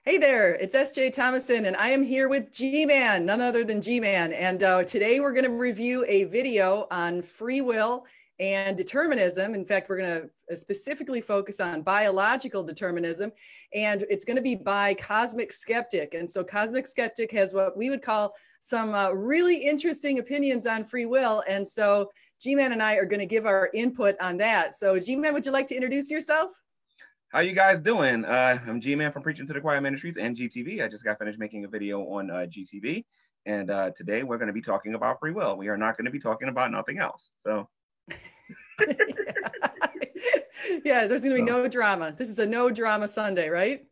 Hey there, it's SJ Thomason, and I am here with G-Man, none other than G-Man. And today we're going to review a video on free will and determinism. In fact, we're going to specifically focus on biological determinism, and it's going to be by Cosmic Skeptic. And so Cosmic Skeptic has what we would call some really interesting opinions on free will. And so G-Man and I are going to give our input on that. So G-Man, would you like to introduce yourself? How you guys doing? I'm G-Man from Preaching to the Choir Ministries and GTV. I just got finished making a video on GTV, and today we're going to be talking about free will. We are not going to be talking about nothing else. So, yeah, there's going to be no drama. This is a no drama Sunday, right?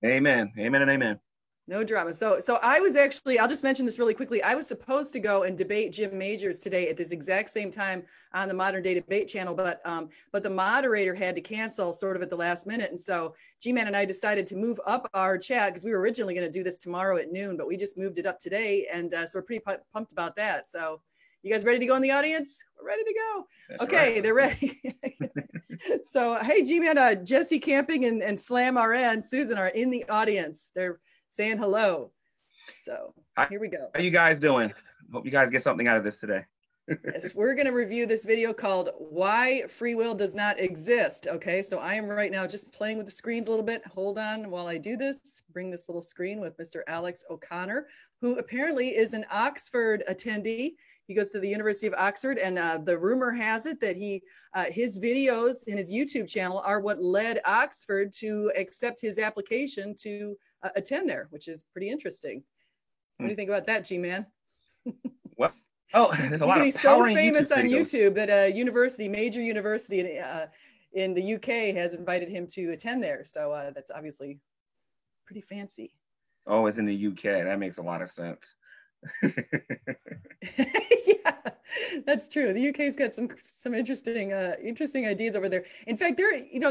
Amen, amen, and amen. No drama. So I was actually, I'll just mention this really quickly. I was supposed to go and debate Jim Majors today at this exact same time on the Modern Day Debate channel, but the moderator had to cancel sort of at the last minute. And so G-Man and I decided to move up our chat because we were originally going to do this tomorrow at noon, but we just moved it up today. And so we're pretty pumped about that. So you guys ready to go in the audience? We're ready to go. That's okay, right. They're ready. So, hey, G-Man, Jesse Camping and Slam RN, Susan are in the audience. They're saying hello. So here we go. How you guys doing? Hope you guys get something out of this today. Yes, we're going to review this video called Why Free Will Does Not Exist. Okay, so I am right now just playing with the screens a little bit. Hold on while I do this. Bring this little screen with Mr. Alex O'Connor, who apparently is an Oxford attendee. He goes to the University of Oxford, and the rumor has it that his videos in his YouTube channel are what led Oxford to accept his application to attend there, which is pretty interesing. What do you think about that, G-Man? Well, there's a lot of power so famous on YouTube that a major university in the UK has invited him to attend there. So that's obviously pretty fancy. Oh, it's in the UK. That makes a lot of sense. Yeah, that's true. The UK's got some interesting ideas over there. In fact,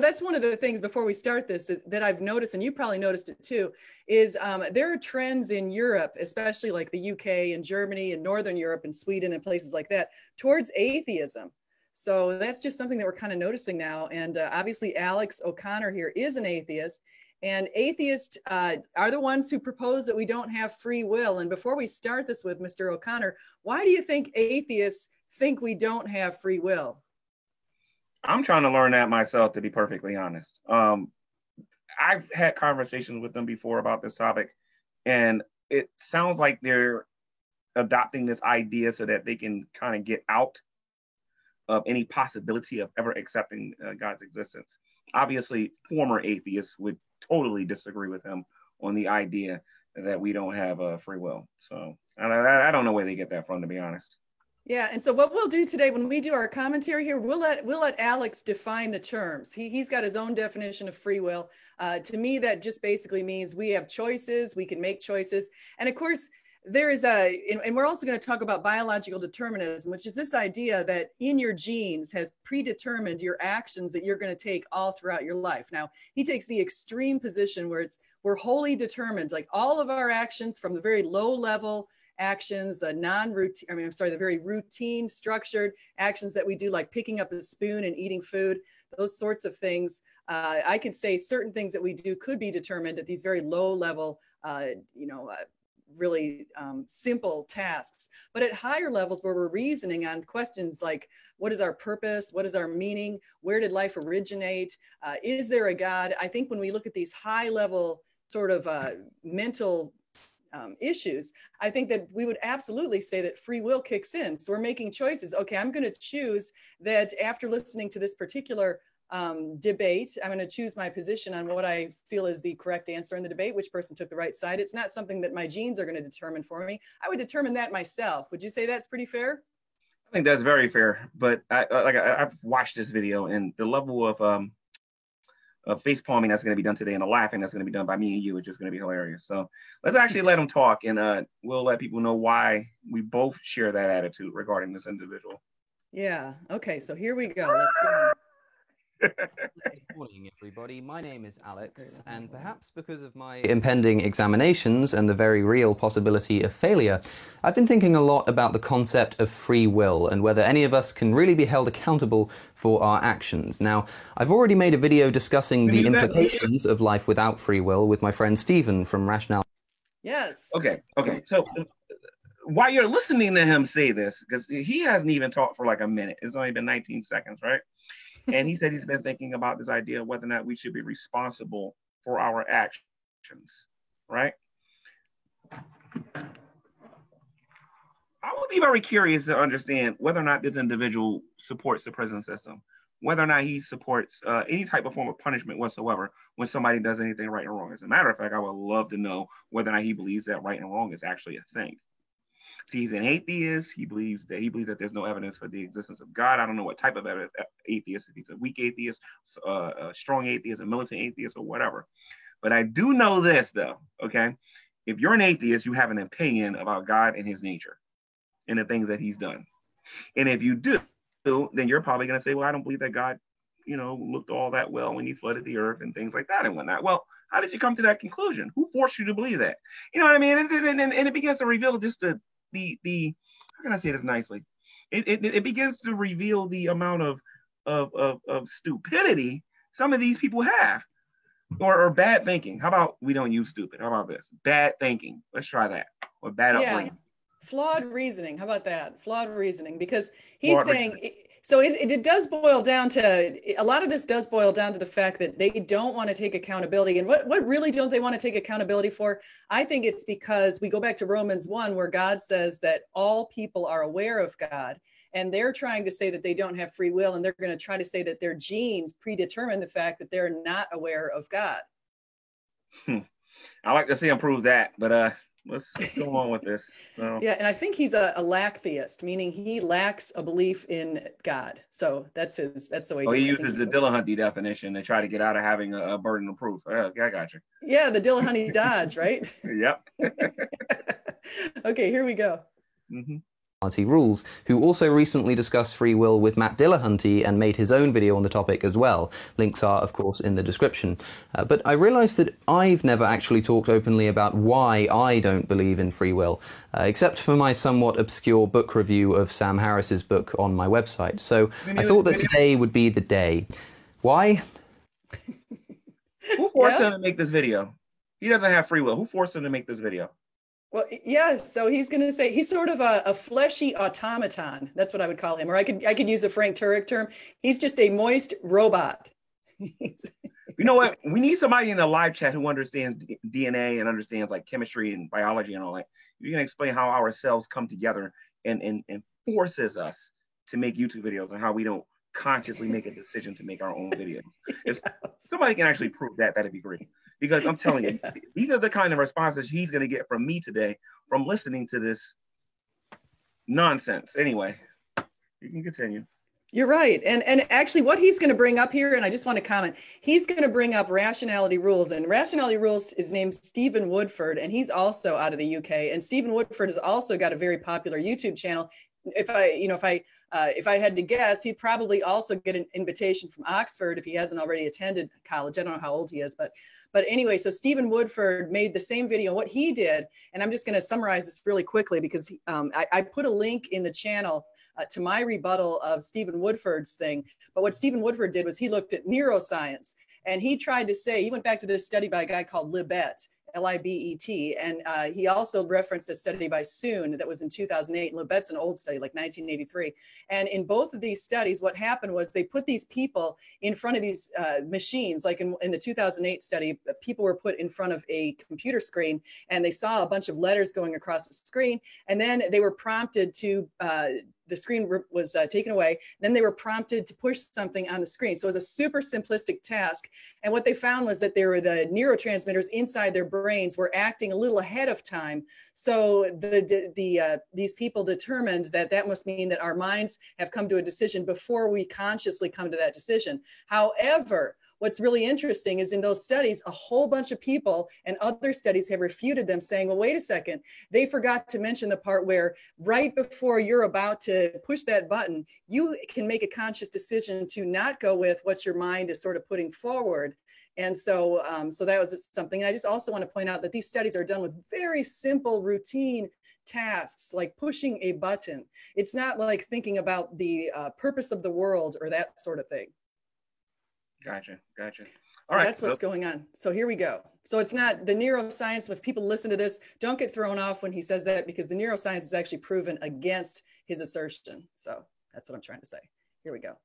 that's one of the things before we start this that I've noticed, and you probably noticed it too, is there are trends in Europe, especially like the UK and Germany and Northern Europe and Sweden and places like that, towards atheism. So that's just something that we're kind of noticing now. And obviously Alex O'Connor here is an atheist. And atheists are the ones who propose that we don't have free will. And before we start this with Mr. O'Connor, why do you think atheists think we don't have free will? I'm trying to learn that myself, to be perfectly honest. I've had conversations with them before about this topic, and it sounds like they're adopting this idea so that they can kind of get out of any possibility of ever accepting God's existence. Obviously, former atheists would totally disagree with him on the idea that we don't have free will. So I don't know where they get that from, to be honest. Yeah, and so what we'll do today when we do our commentary here, we'll let Alex define the terms. He's got his own definition of free will. To me, that just basically means we have choices, we can make choices, and of course, there is and we're also going to talk about biological determinism, which is this idea that in your genes has predetermined your actions that you're going to take all throughout your life. Now, he takes the extreme position where we're wholly determined, like all of our actions from the very low level actions, the very routine structured actions that we do, like picking up a spoon and eating food, those sorts of things. I can say certain things that we do could be determined at these very low level, really simple tasks. But at higher levels where we're reasoning on questions like, what is our purpose? What is our meaning? Where did life originate? Is there a God? I think when we look at these high level sort of mental issues, I think that we would absolutely say that free will kicks in. So we're making choices. Okay, I'm going to choose that after listening to this particular debate, I'm going to choose my position on what I feel is the correct answer in the debate, which person took the right side. It's not something that my genes are going to determine for me. I would determine that myself. Would you say that's pretty fair? I think that's very fair. But I've watched this video, and the level of face palming that's going to be done today and the laughing that's going to be done by me and you is just going to be hilarious. So let's actually let them talk, and we'll let people know why we both share that attitude regarding this individual. Yeah. Okay. So here we go. Let's go. Good morning, everybody. My name is Alex, and perhaps because of my impending examinations and the very real possibility of failure, I've been thinking a lot about the concept of free will and whether any of us can really be held accountable for our actions. Now, I've already made a video discussing the implications of life without free will with my friend Stephen from Rationale. Yes. Okay. So while you're listening to him say this, because he hasn't even talked for like a minute, it's only been 19 seconds, right? And he said he's been thinking about this idea of whether or not we should be responsible for our actions, right? I would be very curious to understand whether or not this individual supports the prison system, whether or not he supports any type of form of punishment whatsoever when somebody does anything right or wrong. As a matter of fact, I would love to know whether or not he believes that right and wrong is actually a thing. See, he's an atheist. He believes that there's no evidence for the existence of God. I don't know what type of atheist, if he's a weak atheist, a strong atheist, a militant atheist, or whatever. But I do know this, though, okay? If you're an atheist, you have an opinion about God and his nature and the things that he's done. And if you do, then you're probably going to say, well, I don't believe that God, looked all that well when he flooded the earth and things like that and whatnot. Well, how did you come to that conclusion? Who forced you to believe that? You know what I mean? And it begins to reveal just the how can I say this nicely? It begins to reveal the amount of stupidity some of these people have, or bad thinking. How about we don't use stupid? How about this? Bad thinking. Let's try that. Or bad upbringing. Flawed reasoning. How about that? Flawed reasoning, because he's saying. So it does boil down to, a lot of this does boil down to the fact that they don't want to take accountability. And what really don't they want to take accountability for? I think it's because we go back to Romans 1, where God says that all people are aware of God. And they're trying to say that they don't have free will. And they're going to try to say that their genes predetermine the fact that they're not aware of God. I like to see him prove that, but let's go on with this. So. Yeah, and I think he's a lack theist, meaning he lacks a belief in God. So that's the way. He uses the Dillahunty definition to try to get out of having a burden of proof. I got you. Yeah, the Dillahunty Dodge, right? Yep. Okay, here we go. Mm-hmm. Rules, who also recently discussed free will with Matt Dillahunty and made his own video on the topic as well. Links are, of course, in the description. But I realized that I've never actually talked openly about why I don't believe in free will, except for my somewhat obscure book review of Sam Harris's book on my website. So I thought that today would be the day. Why? Who forced him to make this video? He doesn't have free will. Who forced him to make this video? Well, yeah, so he's going to say he's sort of a fleshy automaton. That's what I would call him. Or I could use a Frank Turek term. He's just a moist robot. You know what? We need somebody in the live chat who understands DNA and understands like chemistry and biology and all that. You can explain how our cells come together and forces us to make YouTube videos and how we don't consciously make a decision to make our own videos. If somebody can actually prove that, that'd be great. Because I'm telling you, these are the kind of responses he's going to get from me today from listening to this nonsense. Anyway, you can continue. You're right. And actually what he's going to bring up here, and I just want to comment, he's going to bring up Rationality Rules. And Rationality Rules is named Stephen Woodford, and he's also out of the UK. And Stephen Woodford has also got a very popular YouTube channel. If I had to guess, he'd probably also get an invitation from Oxford if he hasn't already attended college. I don't know how old he is, but anyway, so Stephen Woodford made the same video. What he did, and I'm just going to summarize this really quickly because I put a link in the channel to my rebuttal of Stephen Woodford's thing. But what Stephen Woodford did was he looked at neuroscience, and he tried to say, he went back to this study by a guy called Libet, Libet, and he also referenced a study by Soon that was in 2008. Libet's an old study, like 1983. And in both of these studies, what happened was they put these people in front of these machines. Like in the 2008 study, people were put in front of a computer screen, and they saw a bunch of letters going across the screen, and then they were prompted to the screen was taken away. Then they were prompted to push something on the screen. So it was a super simplistic task. And what they found was that there were the neurotransmitters inside their brains were acting a little ahead of time. So these people determined that must mean that our minds have come to a decision before we consciously come to that decision. However, what's really interesting is in those studies, a whole bunch of people and other studies have refuted them, saying, well, wait a second, they forgot to mention the part where right before you're about to push that button, you can make a conscious decision to not go with what your mind is sort of putting forward. And so, so that was something. And I just also want to point out that these studies are done with very simple routine tasks like pushing a button. It's not like thinking about the purpose of the world or that sort of thing. Gotcha. So that's what's going on. So here we go. So it's not the neuroscience. If people listen to this, don't get thrown off when he says that, because the neuroscience is actually proven against his assertion. So that's what I'm trying to say. Here we go.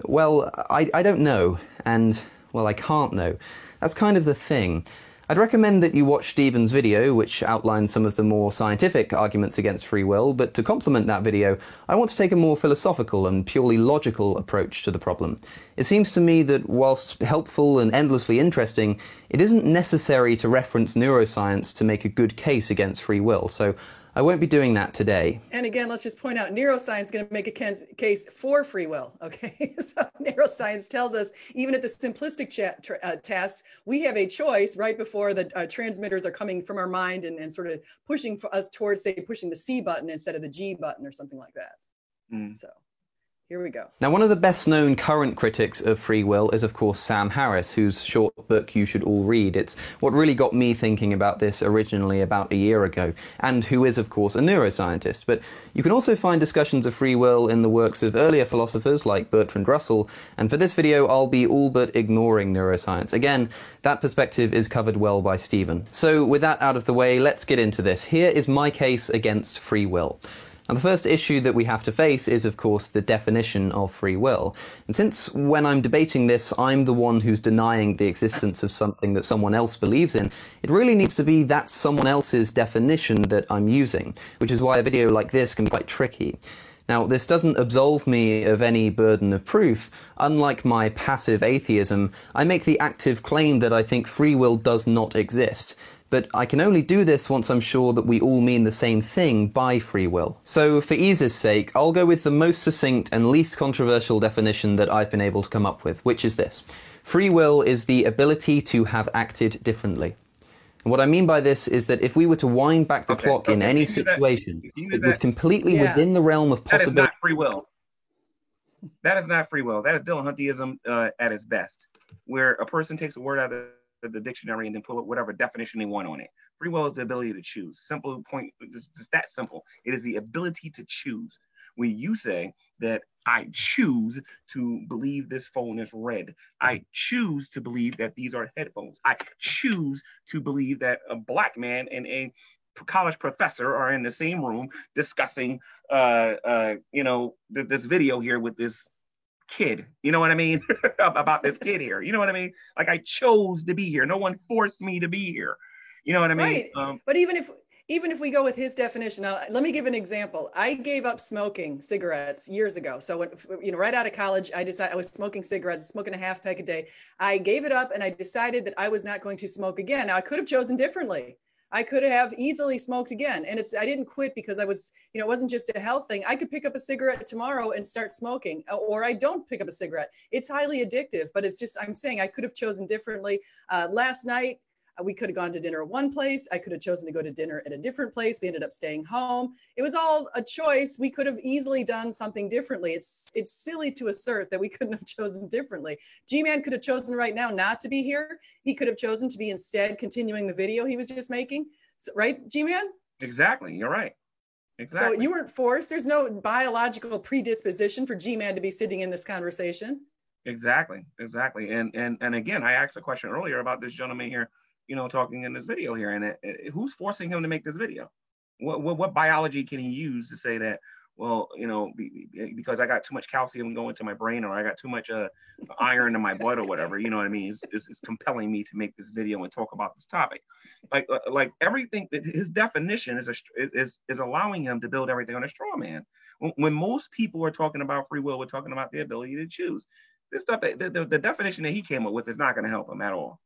Well, I don't know, and, well, I can't know. That's kind of the thing. I'd recommend that you watch Stephen's video, which outlines some of the more scientific arguments against free will, but to complement that video, I want to take a more philosophical and purely logical approach to the problem. It seems to me that whilst helpful and endlessly interesting, it isn't necessary to reference neuroscience to make a good case against free will, so I won't be doing that today. And again, let's just point out, neuroscience is going to make a case for free will, okay? So neuroscience tells us, even at the simplistic tasks, we have a choice right before the transmitters are coming from our mind and sort of pushing us towards, say, pushing the C button instead of the G button or something like that. So here we go. Now, one of the best-known current critics of free will is, of course, Sam Harris, whose short book you should all read. It's what really got me thinking about this originally about a year ago, and who is, of course, a neuroscientist. But you can also find discussions of free will in the works of earlier philosophers like Bertrand Russell, and for this video, I'll be all but ignoring neuroscience. Again, that perspective is covered well by Stephen. So with that out of the way, let's get into this. Here is my case against free will. Now, the first issue that we have to face is, of course, the definition of free will. And since when I'm debating this, I'm the one who's denying the existence of something that someone else believes in, it really needs to be that someone else's definition that I'm using, which is why a video like this can be quite tricky. Now, this doesn't absolve me of any burden of proof. Unlike my passive atheism, I make the active claim that I think free will does not exist. But I can only do this once I'm sure that we all mean the same thing by free will. So for ease's sake, I'll go with the most succinct and least controversial definition that I've been able to come up with, which is this. Free will is the ability to have acted differently. And what I mean by this is that if we were to wind back the clock in any situation, it was completely within the realm of possibility. That is not free will. That is not free will. That is Dillahuntyism at its best, where a person takes a word out of the dictionary and then put whatever definition they want on it. Free will is the ability to choose. Simple point, just that simple. It is the ability to choose. When you say that I choose to believe this phone is red, I choose to believe that these are headphones, I choose to believe that a black man and a college professor are in the same room discussing, this video here with this kid, you know what I mean? About this kid here, you know what I mean? Like, I chose to be here. No one forced me to be here. You know what I mean? Right. But even if we go with his definition, now let me give an example. I gave up smoking cigarettes years ago. So when, right out of college, I decided I was smoking cigarettes, smoking a half pack a day. I gave it up and I decided that I was not going to smoke again. Now, I could have chosen differently. I could have easily smoked again. And I didn't quit because I was, it wasn't just a health thing. I could pick up a cigarette tomorrow and start smoking, or I don't pick up a cigarette. It's highly addictive, but it's just, I'm saying I could have chosen differently. Last night, we could have gone to dinner at one place. I could have chosen to go to dinner at a different place. We ended up staying home. It was all a choice. We could have easily done something differently. It's silly to assert that we couldn't have chosen differently. G-Man could have chosen right now not to be here. He could have chosen to be instead continuing the video he was just making. So, right, G-Man? Exactly. You're right. Exactly. So you weren't forced. There's no biological predisposition for G-Man to be sitting in this conversation. Exactly. And again, I asked a question earlier about this gentleman here, talking in this video here, and who's forcing him to make this video? What biology can he use to say that, well, because I got too much calcium going to my brain, or I got too much iron in my blood, or whatever, you know what I mean? It's compelling me to make this video and talk about this topic. Like everything that his definition is allowing him to build everything on a straw man. When most people are talking about free will, we're talking about the ability to choose. This stuff, the definition that he came up with is not going to help him at all.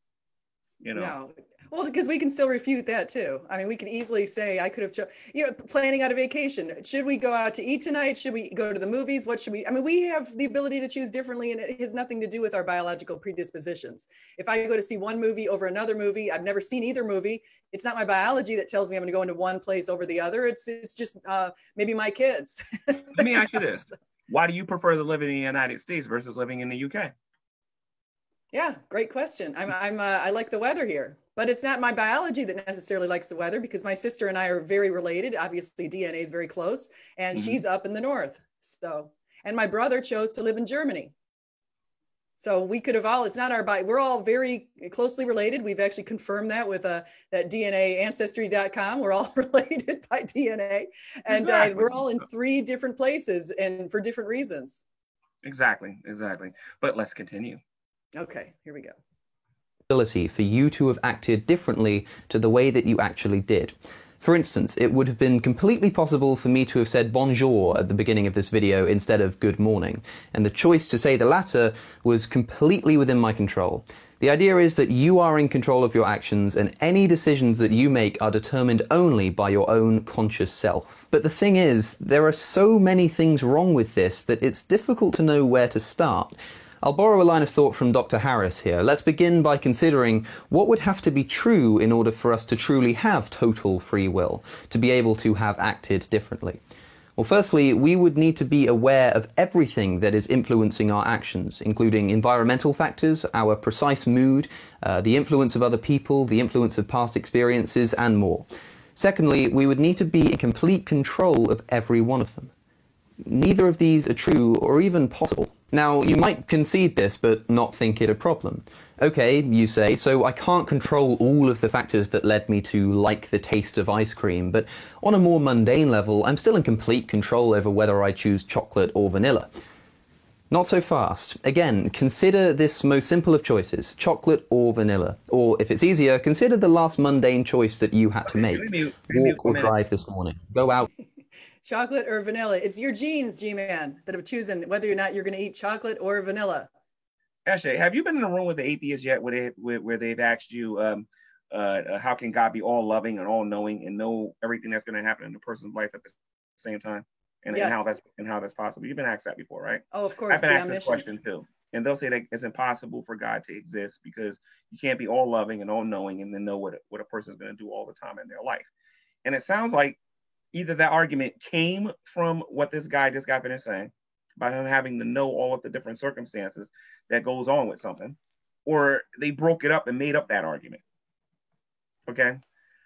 you know. No. Well, because we can still refute that too. I mean, we can easily say, I could have, planning out a vacation. Should we go out to eat tonight? Should we go to the movies? What should we, I mean, we have the ability to choose differently, and it has nothing to do with our biological predispositions. If I go to see one movie over another movie, I've never seen either movie. It's not my biology that tells me I'm going to go into one place over the other. It's just maybe my kids. Let me ask you this. Why do you prefer to live in the United States versus living in the UK? Yeah, great question. I like the weather here, but it's not my biology that necessarily likes the weather, because my sister and I are very related. Obviously, DNA is very close, and she's up in the north. So, and my brother chose to live in Germany. So we could have all, it's not our body. We're all very closely related. We've actually confirmed that with that DNA ancestry.com. We're all related by DNA, and exactly. We're all in 3 different places and for different reasons. Exactly. But let's continue. Okay, here we go. Ability for you to have acted differently to the way that you actually did. For instance, it would have been completely possible for me to have said bonjour at the beginning of this video instead of good morning, and the choice to say the latter was completely within my control. The idea is that you are in control of your actions, and any decisions that you make are determined only by your own conscious self. But the thing is, there are so many things wrong with this that it's difficult to know where to start. I'll borrow a line of thought from Dr. Harris here. Let's begin by considering what would have to be true in order for us to truly have total free will, to be able to have acted differently. Well, firstly, we would need to be aware of everything that is influencing our actions, including environmental factors, our precise mood, the influence of other people, the influence of past experiences, and more. Secondly, we would need to be in complete control of every one of them. Neither of these are true or even possible. Now, you might concede this, but not think it a problem. Okay, you say, so I can't control all of the factors that led me to like the taste of ice cream, but on a more mundane level, I'm still in complete control over whether I choose chocolate or vanilla. Not so fast. Again, consider this most simple of choices, chocolate or vanilla. Or, if it's easier, consider the last mundane choice that you had to make. Walk or drive this morning. Go out. Chocolate or vanilla? It's your genes, G-Man, that have chosen whether or not you're going to eat chocolate or vanilla. Ashley, have you been in a room with the atheists yet where they've asked you, how can God be all loving and all knowing and know everything that's going to happen in a person's life at the same time? And, yes. and how that's possible? You've been asked that before, right? Oh, of course. I've been asked this question too. And they'll say that it's impossible for God to exist because you can't be all loving and all knowing and then know what a person's going to do all the time in their life. And it sounds like either that argument came from what this guy just got finished saying, by him having to know all of the different circumstances that goes on with something, or they broke it up and made up that argument. Okay?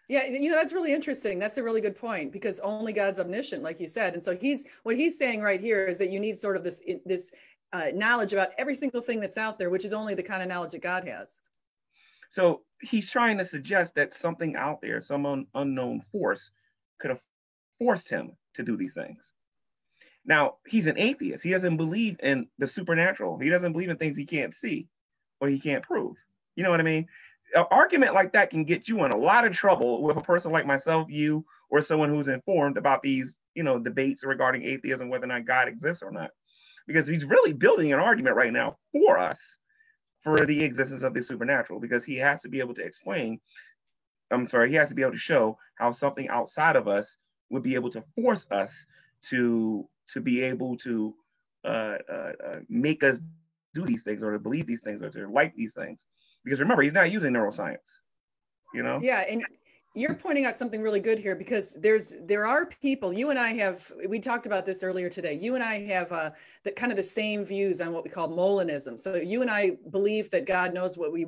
Yeah, that's really interesting. That's a really good point, because only God's omniscient, like you said. And so what he's saying right here is that you need sort of this knowledge about every single thing that's out there, which is only the kind of knowledge that God has. So he's trying to suggest that something out there, some unknown force, could have forced him to do these things. Now, he's an atheist. He doesn't believe in the supernatural. He doesn't believe in things he can't see or he can't prove. You know what I mean? An argument like that can get you in a lot of trouble with a person like myself, you, or someone who's informed about these, debates regarding atheism, whether or not God exists or not. Because he's really building an argument right now for us for the existence of the supernatural, because he has to be able to he has to be able to show how something outside of us would be able to force us to be able to make us do these things or to believe these things or to like these things. Because remember, he's not using neuroscience, Yeah, and you're pointing out something really good here, because there are people, you and I we talked about this earlier today. You and I have the same views on what we call Molinism. So you and I believe that God knows what we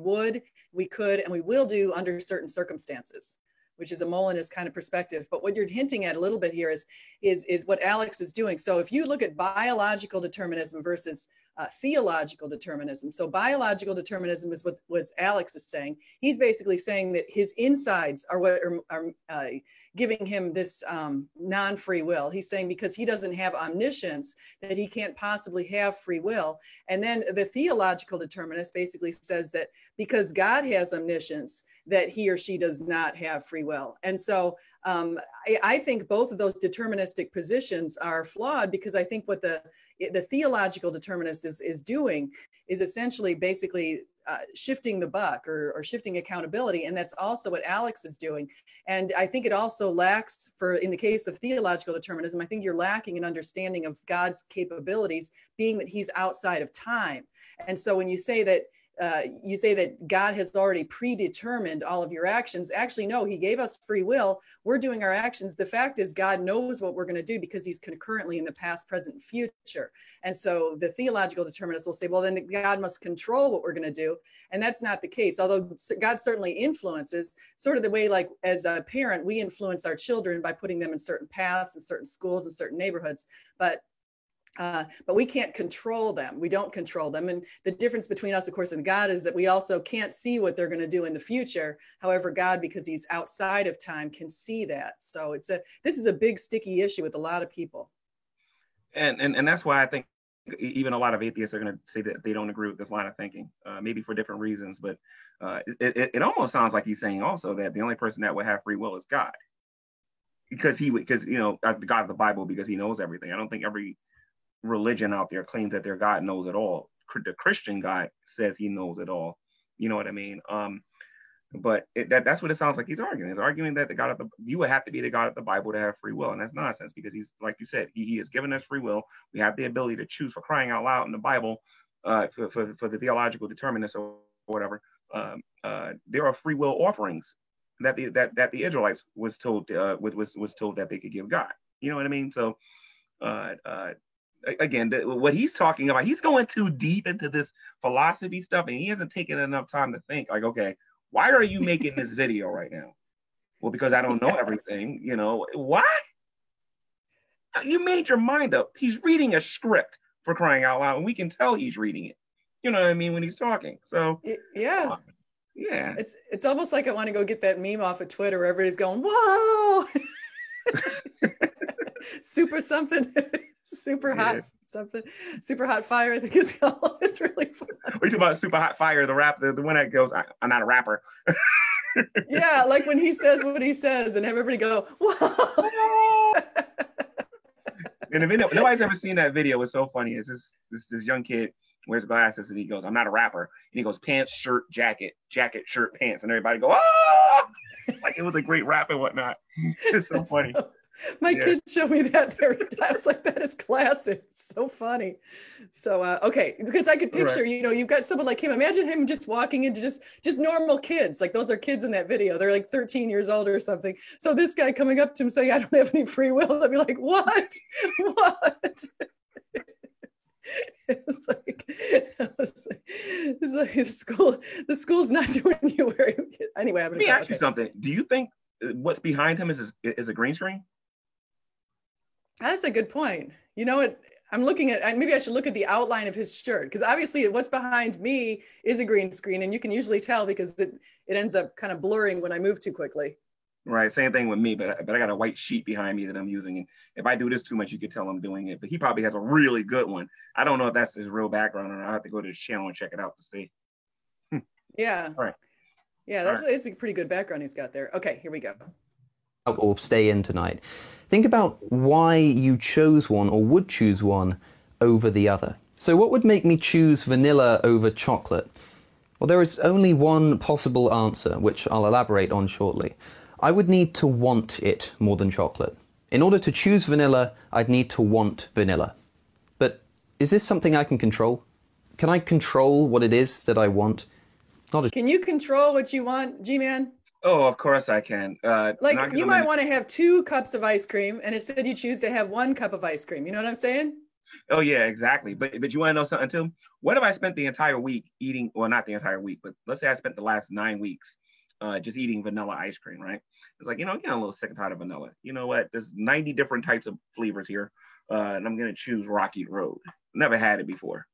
could, and we will do under certain circumstances, which is a Molinist kind of perspective. But what you're hinting at a little bit here is what Alex is doing. So if you look at biological determinism versus theological determinism. So biological determinism is what Alex is saying. He's basically saying that his insides are what are giving him this non-free will. He's saying because he doesn't have omniscience, that he can't possibly have free will. And then the theological determinist basically says that because God has omniscience, that he or she does not have free will. And so I think both of those deterministic positions are flawed, because I think what the theological determinist is doing is essentially basically shifting the buck or shifting accountability. And that's also what Alex is doing. And I think it also lacks in the case of theological determinism, I think you're lacking an understanding of God's capabilities, being that he's outside of time. And so when you say that God has already predetermined all of your actions. Actually, no, he gave us free will. We're doing our actions. The fact is God knows what we're going to do because he's concurrently in the past, present, and future. And so the theological determinists will say, well, then God must control what we're going to do. And that's not the case. Although God certainly influences, sort of the way, like as a parent, we influence our children by putting them in certain paths and certain schools and certain neighborhoods. But we can't control them. We don't control them. And the difference between us, of course, and God is that we also can't see what they're going to do in the future. However, God, because he's outside of time, can see that. So this is a big sticky issue with a lot of people. And that's why I think even a lot of atheists are going to say that they don't agree with this line of thinking, maybe for different reasons. But it almost sounds like he's saying also that the only person that would have free will is God, because the God of the Bible, because he knows everything. I don't think every religion out there claims that their God knows it all. The Christian God says he knows it all. You know what I mean? But that's what it sounds like he's arguing. He's arguing that you would have to be the God of the Bible to have free will, and that's nonsense, because he's, like you said, he has given us free will. We have the ability to choose, for crying out loud, in the Bible, for the theological determinists or whatever. There are free will offerings that the Israelites was told that they could give God. You know what I mean? So again, what he's talking about, he's going too deep into this philosophy stuff, and he hasn't taken enough time to think, like, okay, why are you making this video right now? Well, because I don't know everything. What? You made your mind up. He's reading a script, for crying out loud, and we can tell he's reading it. You know what I mean, when he's talking. So yeah. Yeah. It's almost like I want to go get that meme off of Twitter where everybody's going, whoa. Super something. Super hot something. Super hot fire, I think it's called. It's really fun. Are you talking about Super Hot Fire, the rap, the one that goes, I'm not a rapper. Yeah, like when he says what he says and everybody go, whoa. And if nobody's ever seen that video, it's so funny. It's this young kid wears glasses and he goes, I'm not a rapper. And he goes, pants, shirt, jacket, shirt, pants. And everybody go, oh! Like it was a great rap and whatnot. It's so funny. My kids showed me that every time. I was like, that is classic. It's so funny. So, okay, because I could picture, right. You've got someone like him. Imagine him just walking into just normal kids. Like those are kids in that video. They're like 13 years old or something. So this guy coming up to him saying, I don't have any free will. I'd be like, what? What? It's like the school's not doing you very good. Anyway, let me ask you something. Do you think what's behind him is a green screen? That's a good point. You know what? I'm looking at, maybe I should look at the outline of his shirt, because obviously what's behind me is a green screen, and you can usually tell because it ends up kind of blurring when I move too quickly. Right. Same thing with me, but I got a white sheet behind me that I'm using. And if I do this too much, you could tell I'm doing it. But he probably has a really good one. I don't know if that's his real background, or I'll have to go to his channel and check it out to see. Yeah. All right. Yeah, it's a pretty good background he's got there. Okay, here we go. Or stay in tonight. Think about why you chose one or would choose one over the other. So what would make me choose vanilla over chocolate? Well, there is only one possible answer, which I'll elaborate on shortly. I would need to want it more than chocolate. In order to choose vanilla, I'd need to want vanilla. But is this something I can control? Can I control what it is that I want? Can you control what you want, G-Man? Oh, of course I can. Like you might want to have 2 cups of ice cream, and instead you choose to have 1 cup of ice cream. You know what I'm saying? Oh yeah, exactly. But you want to know something too? What if I spent the entire week eating? Well, not the entire week, but let's say I spent the last 9 weeks just eating vanilla ice cream, right? It's like, I'm getting a little sick and tired of vanilla. You know what? There's 90 different types of flavors here, and I'm gonna choose Rocky Road. Never had it before.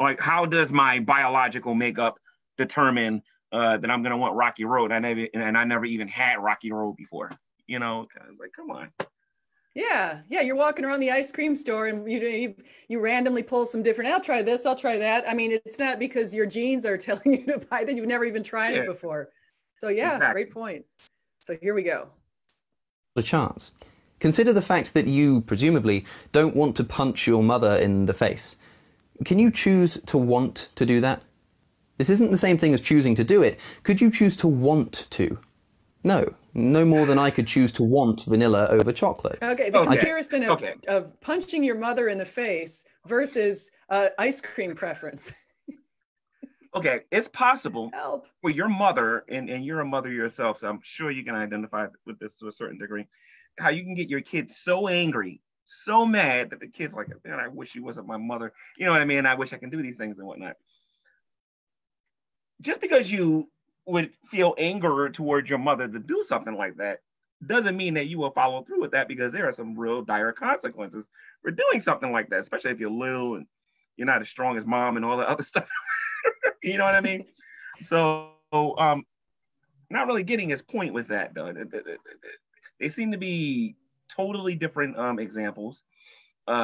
Like, how does my biological makeup determine that I'm gonna want Rocky Road? I never even had Rocky Road before. I was like, come on. Yeah, you're walking around the ice cream store and you randomly pull some different, I'll try this, I'll try that. I mean, it's not because your genes are telling you to buy that. You've never even tried it before. So yeah, exactly. Great point. So here we go. A chance. Consider the fact that you, presumably, don't want to punch your mother in the face. Can you choose to want to do that? This isn't the same thing as choosing to do it. Could you choose to want to? No. No more than I could choose to want vanilla over chocolate. Okay, the comparison of punching your mother in the face versus ice cream preference. Okay, it's possible Help. for your mother, and you're a mother yourself, so I'm sure you can identify with this to a certain degree, how you can get your kids so angry, so mad that the kid's like, man, I wish you wasn't my mother. You know what I mean? I wish I can do these things and whatnot. Just because you would feel anger towards your mother to do something like that doesn't mean that you will follow through with that, because there are some real dire consequences for doing something like that, especially if you're little and you're not as strong as mom and all the other stuff. You know what I mean? So, not really getting his point with that, though. They seem to be totally different examples.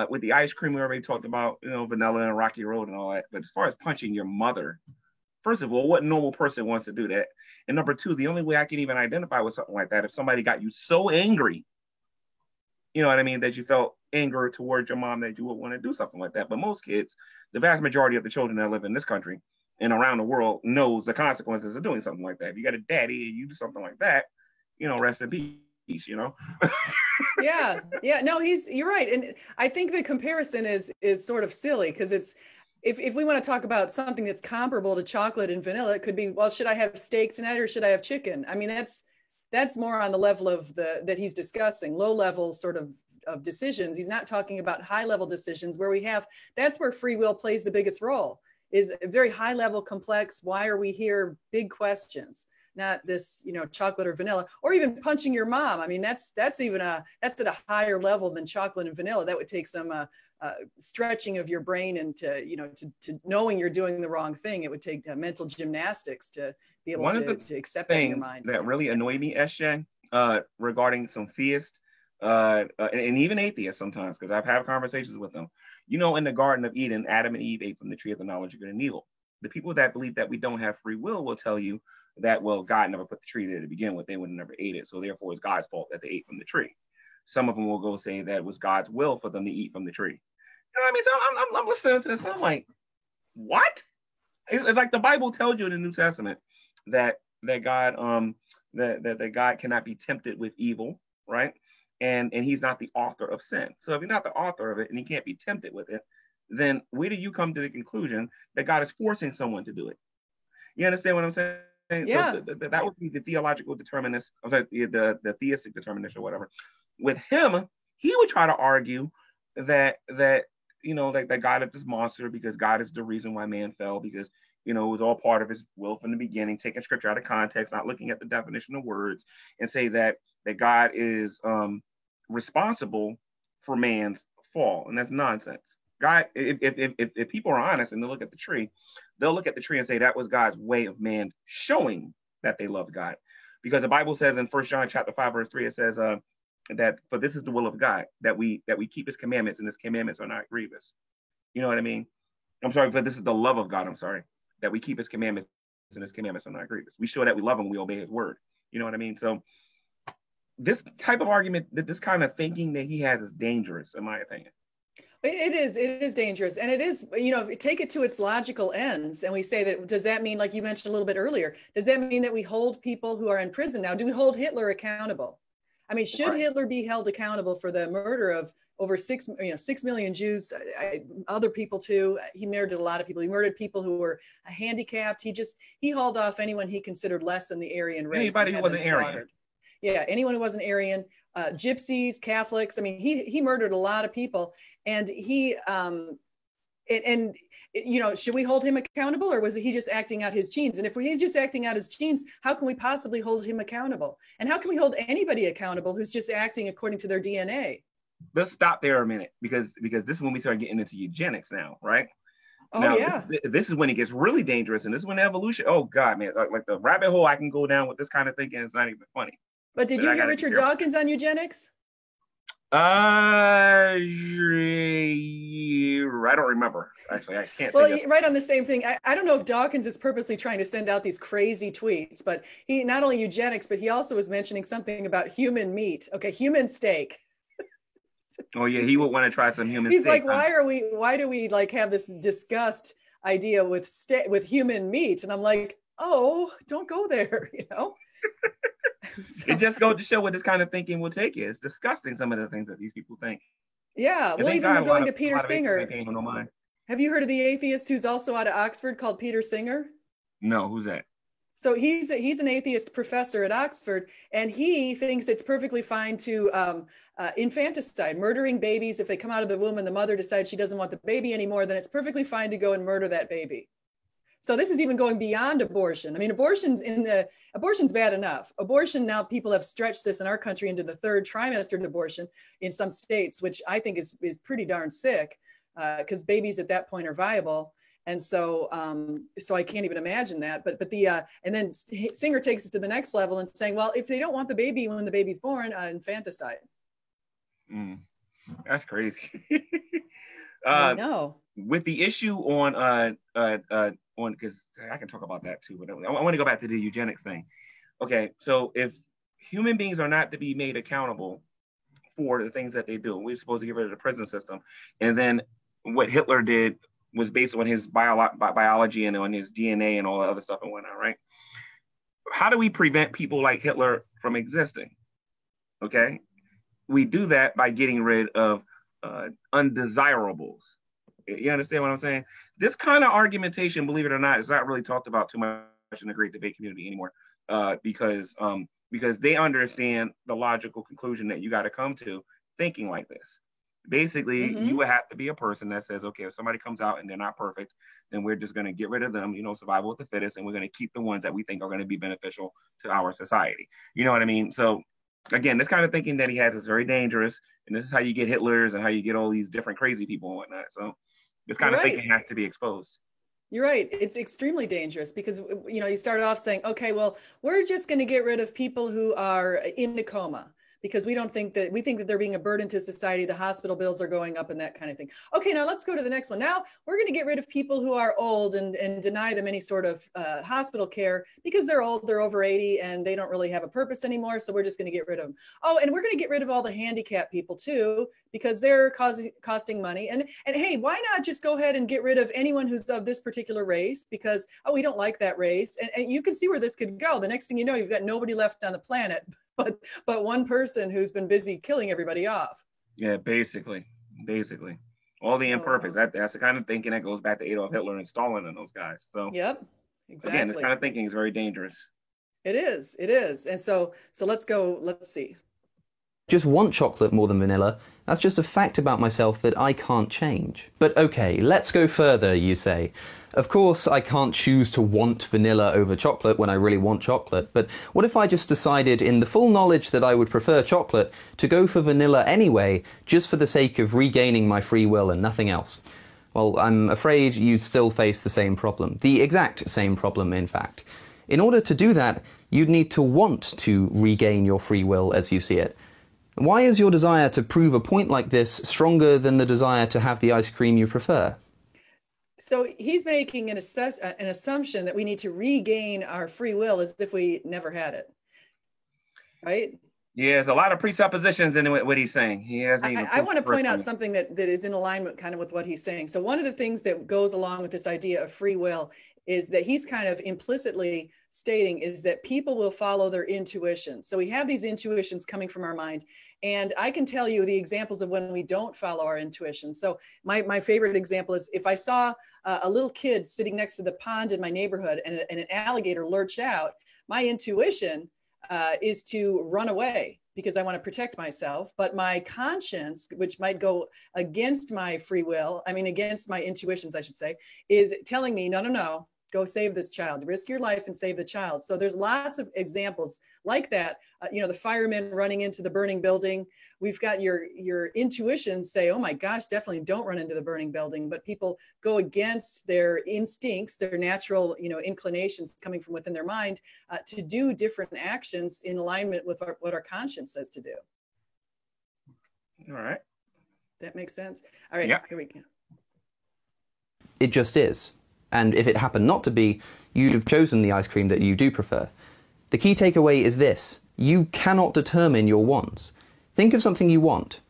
With the ice cream, we already talked about, vanilla and Rocky Road and all that. But as far as punching your mother, first of all, what normal person wants to do that? And number two, the only way I can even identify with something like that, if somebody got you so angry, you know what I mean, that you felt anger towards your mom that you would want to do something like that. But most kids, the vast majority of the children that live in this country and around the world, knows the consequences of doing something like that. If you got a daddy and you do something like that, rest in peace, Yeah. No, you're right. And I think the comparison is sort of silly, because it's, if we want to talk about something that's comparable to chocolate and vanilla, it could be, well, should I have steak tonight or should I have chicken? I mean, that's more on the level of that he's discussing, low level sort of decisions. He's not talking about high level decisions where that's where free will plays the biggest role, is a very high level, complex, why are we here, big questions, not this, chocolate or vanilla, or even punching your mom. I mean, that's at a higher level than chocolate and vanilla. That would take some stretching of your brain, and to knowing you're doing the wrong thing. It would take mental gymnastics to be able to accept that in your mind. That really annoy me, SJ, regarding some theists and even atheists sometimes, because I've had conversations with them. In the Garden of Eden, Adam and Eve ate from the tree of the knowledge of good and evil. The people that believe that we don't have free will tell you that, well, God never put the tree there to begin with. They would have never ate it. So therefore, it's God's fault that they ate from the tree. Some of them will go say that it was God's will for them to eat from the tree. You know what I mean? So I'm listening to this. I'm like, what? It's like the Bible tells you in the New Testament that God that God cannot be tempted with evil, right? And he's not the author of sin. So if he's not the author of it and he can't be tempted with it, then where do you come to the conclusion that God is forcing someone to do it? You understand what I'm saying? Yeah. So that would be the theological determinist, the theistic determinist or whatever. With him, he would try to argue that God is this monster because God is the reason why man fell, because it was all part of his will from the beginning, taking scripture out of context, not looking at the definition of words, and say that God is responsible for man's fall. And that's nonsense. God, if people are honest and they look at the tree, they'll look at the tree and say that was God's way of man showing that they loved God. Because the Bible says in 1 John chapter 5, verse 3, it says that for this is the will of God, that we keep his commandments, and his commandments are not grievous. You know what I mean? I'm sorry, but this is the love of God. I'm sorry, that we keep his commandments, and his commandments are not grievous. We show that we love him, we obey his word. You know what I mean? So this type of argument, this kind of thinking that he has is dangerous, in my opinion. It is dangerous. And it is, take it to its logical ends. And we say that, does that mean, like you mentioned a little bit earlier, does that mean that we hold people who are in prison now? Do we hold Hitler accountable? I mean, should Hitler be held accountable for the murder of over 6 million Jews, other people too? He murdered a lot of people. He murdered people who were handicapped. He hauled off anyone he considered less than the Aryan race. Anybody who wasn't Aryan. Yeah, anyone who wasn't Aryan, gypsies, Catholics. I mean, he murdered a lot of people, and should we hold him accountable, or was he just acting out his genes? And if he's just acting out his genes, how can we possibly hold him accountable? And how can we hold anybody accountable who's just acting according to their DNA? Let's stop there a minute, because this is when we start getting into eugenics now, right? Oh, now, yeah. This is when it gets really dangerous, and this is when evolution. Oh God, man! Like the rabbit hole I can go down with this kind of thinking is not even funny. But did you hear Richard Dawkins on eugenics? I don't remember. Actually, I can't. Well, right on the same thing. I don't know if Dawkins is purposely trying to send out these crazy tweets, but he not only eugenics, but he also was mentioning something about human meat. Okay, human steak. Oh yeah, he would want to try some human He's steak. He's like, why do we like have this disgust idea with human meat. And I'm like, oh, don't go there, So, it just goes to show what this kind of thinking will take you. It's disgusting, some of the things that these people think. yeah, And well, thank even God we're going to a Peter lot of atheists Singer. ain't paying no mind. Have you heard of the atheist who's also out of Oxford called Peter Singer? No, who's that? So he's an atheist professor at Oxford, and he thinks it's perfectly fine to infanticide, murdering babies. If they come out of the womb and the mother decides she doesn't want the baby anymore, then it's perfectly fine to go and murder that baby. So this is even going beyond abortion. I mean, abortion's bad enough. Abortion, now people have stretched this in our country into the third trimester abortion in some states, which I think is pretty darn sick, because babies at that point are viable. And so, so I can't even imagine that. But and then Singer takes it to the next level and saying, well, if they don't want the baby when the baby's born, infanticide. That's crazy. I know. With the issue on because I can talk about that too, but I want to go back to the eugenics thing. Okay, so if human beings are not to be made accountable for the things that they do, we're supposed to get rid of the prison system, and then what Hitler did was based on his biology and on his DNA and all that other stuff and whatnot, right? How do we prevent people like Hitler from existing? Okay, we do that by getting rid of undesirables. You understand what I'm saying? This kind of argumentation, believe it or not, is not really talked about too much in the great debate community anymore, because they understand the logical conclusion that you got to come to thinking like this. Basically, you would have to be a person that says, okay, if somebody comes out and they're not perfect, then we're just going to get rid of them, survival of the fittest, and we're going to keep the ones that we think are going to be beneficial to our society. You know what I mean? So, again, this kind of thinking that he has is very dangerous, and this is how you get Hitlers and how you get all these different crazy people and whatnot. So, this kind of thinking has to be exposed. You're right. It's extremely dangerous because, you started off saying, okay, well, we're just going to get rid of people who are in a coma, because we think that they're being a burden to society. The hospital bills are going up and that kind of thing. Okay, now let's go to the next one. Now we're going to get rid of people who are old and deny them any sort of hospital care because they're old, they're over 80 and they don't really have a purpose anymore. So we're just going to get rid of them. Oh, and we're going to get rid of all the handicapped people too, because they're costing money. And hey, why not just go ahead and get rid of anyone who's of this particular race because, oh, we don't like that race. And you can see where this could go. The next thing you know, you've got nobody left on the planet but one person who's been busy killing everybody off. Yeah, basically. All the imperfects. That's the kind of thinking that goes back to Adolf Hitler and Stalin and those guys. So yep, exactly. Again, this kind of thinking is very dangerous. It is. And so let's see. Just want chocolate more than vanilla. That's just a fact about myself that I can't change. But okay, let's go further, you say. Of course, I can't choose to want vanilla over chocolate when I really want chocolate, but what if I just decided, in the full knowledge that I would prefer chocolate, to go for vanilla anyway, just for the sake of regaining my free will and nothing else? Well, I'm afraid you'd still face the same problem. The exact same problem, in fact. In order to do that, you'd need to want to regain your free will as you see it. Why is your desire to prove a point like this stronger than the desire to have the ice cream you prefer? So he's making an assumption that we need to regain our free will as if we never had it, right? Yeah, there's a lot of presuppositions in what he's saying. He hasn't even. I want to point out something that is in alignment kind of with what he's saying. So one of the things that goes along with this idea of free will is that he's kind of implicitly stating is that people will follow their intuition. So we have these intuitions coming from our mind. And I can tell you the examples of when we don't follow our intuition. So my favorite example is if I saw a little kid sitting next to the pond in my neighborhood and an alligator lurch out, my intuition is to run away because I want to protect myself. But my conscience, which might go against my free will, against my intuitions, I should say, is telling me, no, go save this child, risk your life and save the child. So there's lots of examples like that. The firemen running into the burning building. We've got your intuition say, oh my gosh, definitely don't run into the burning building. But people go against their instincts, their natural, inclinations coming from within their mind to do different actions in alignment with what our conscience says to do. All right. That makes sense. All right, yeah. Here we go. It just is. And if it happened not to be, you'd have chosen the ice cream that you do prefer. The key takeaway is this: you cannot determine your wants. Think of something you want.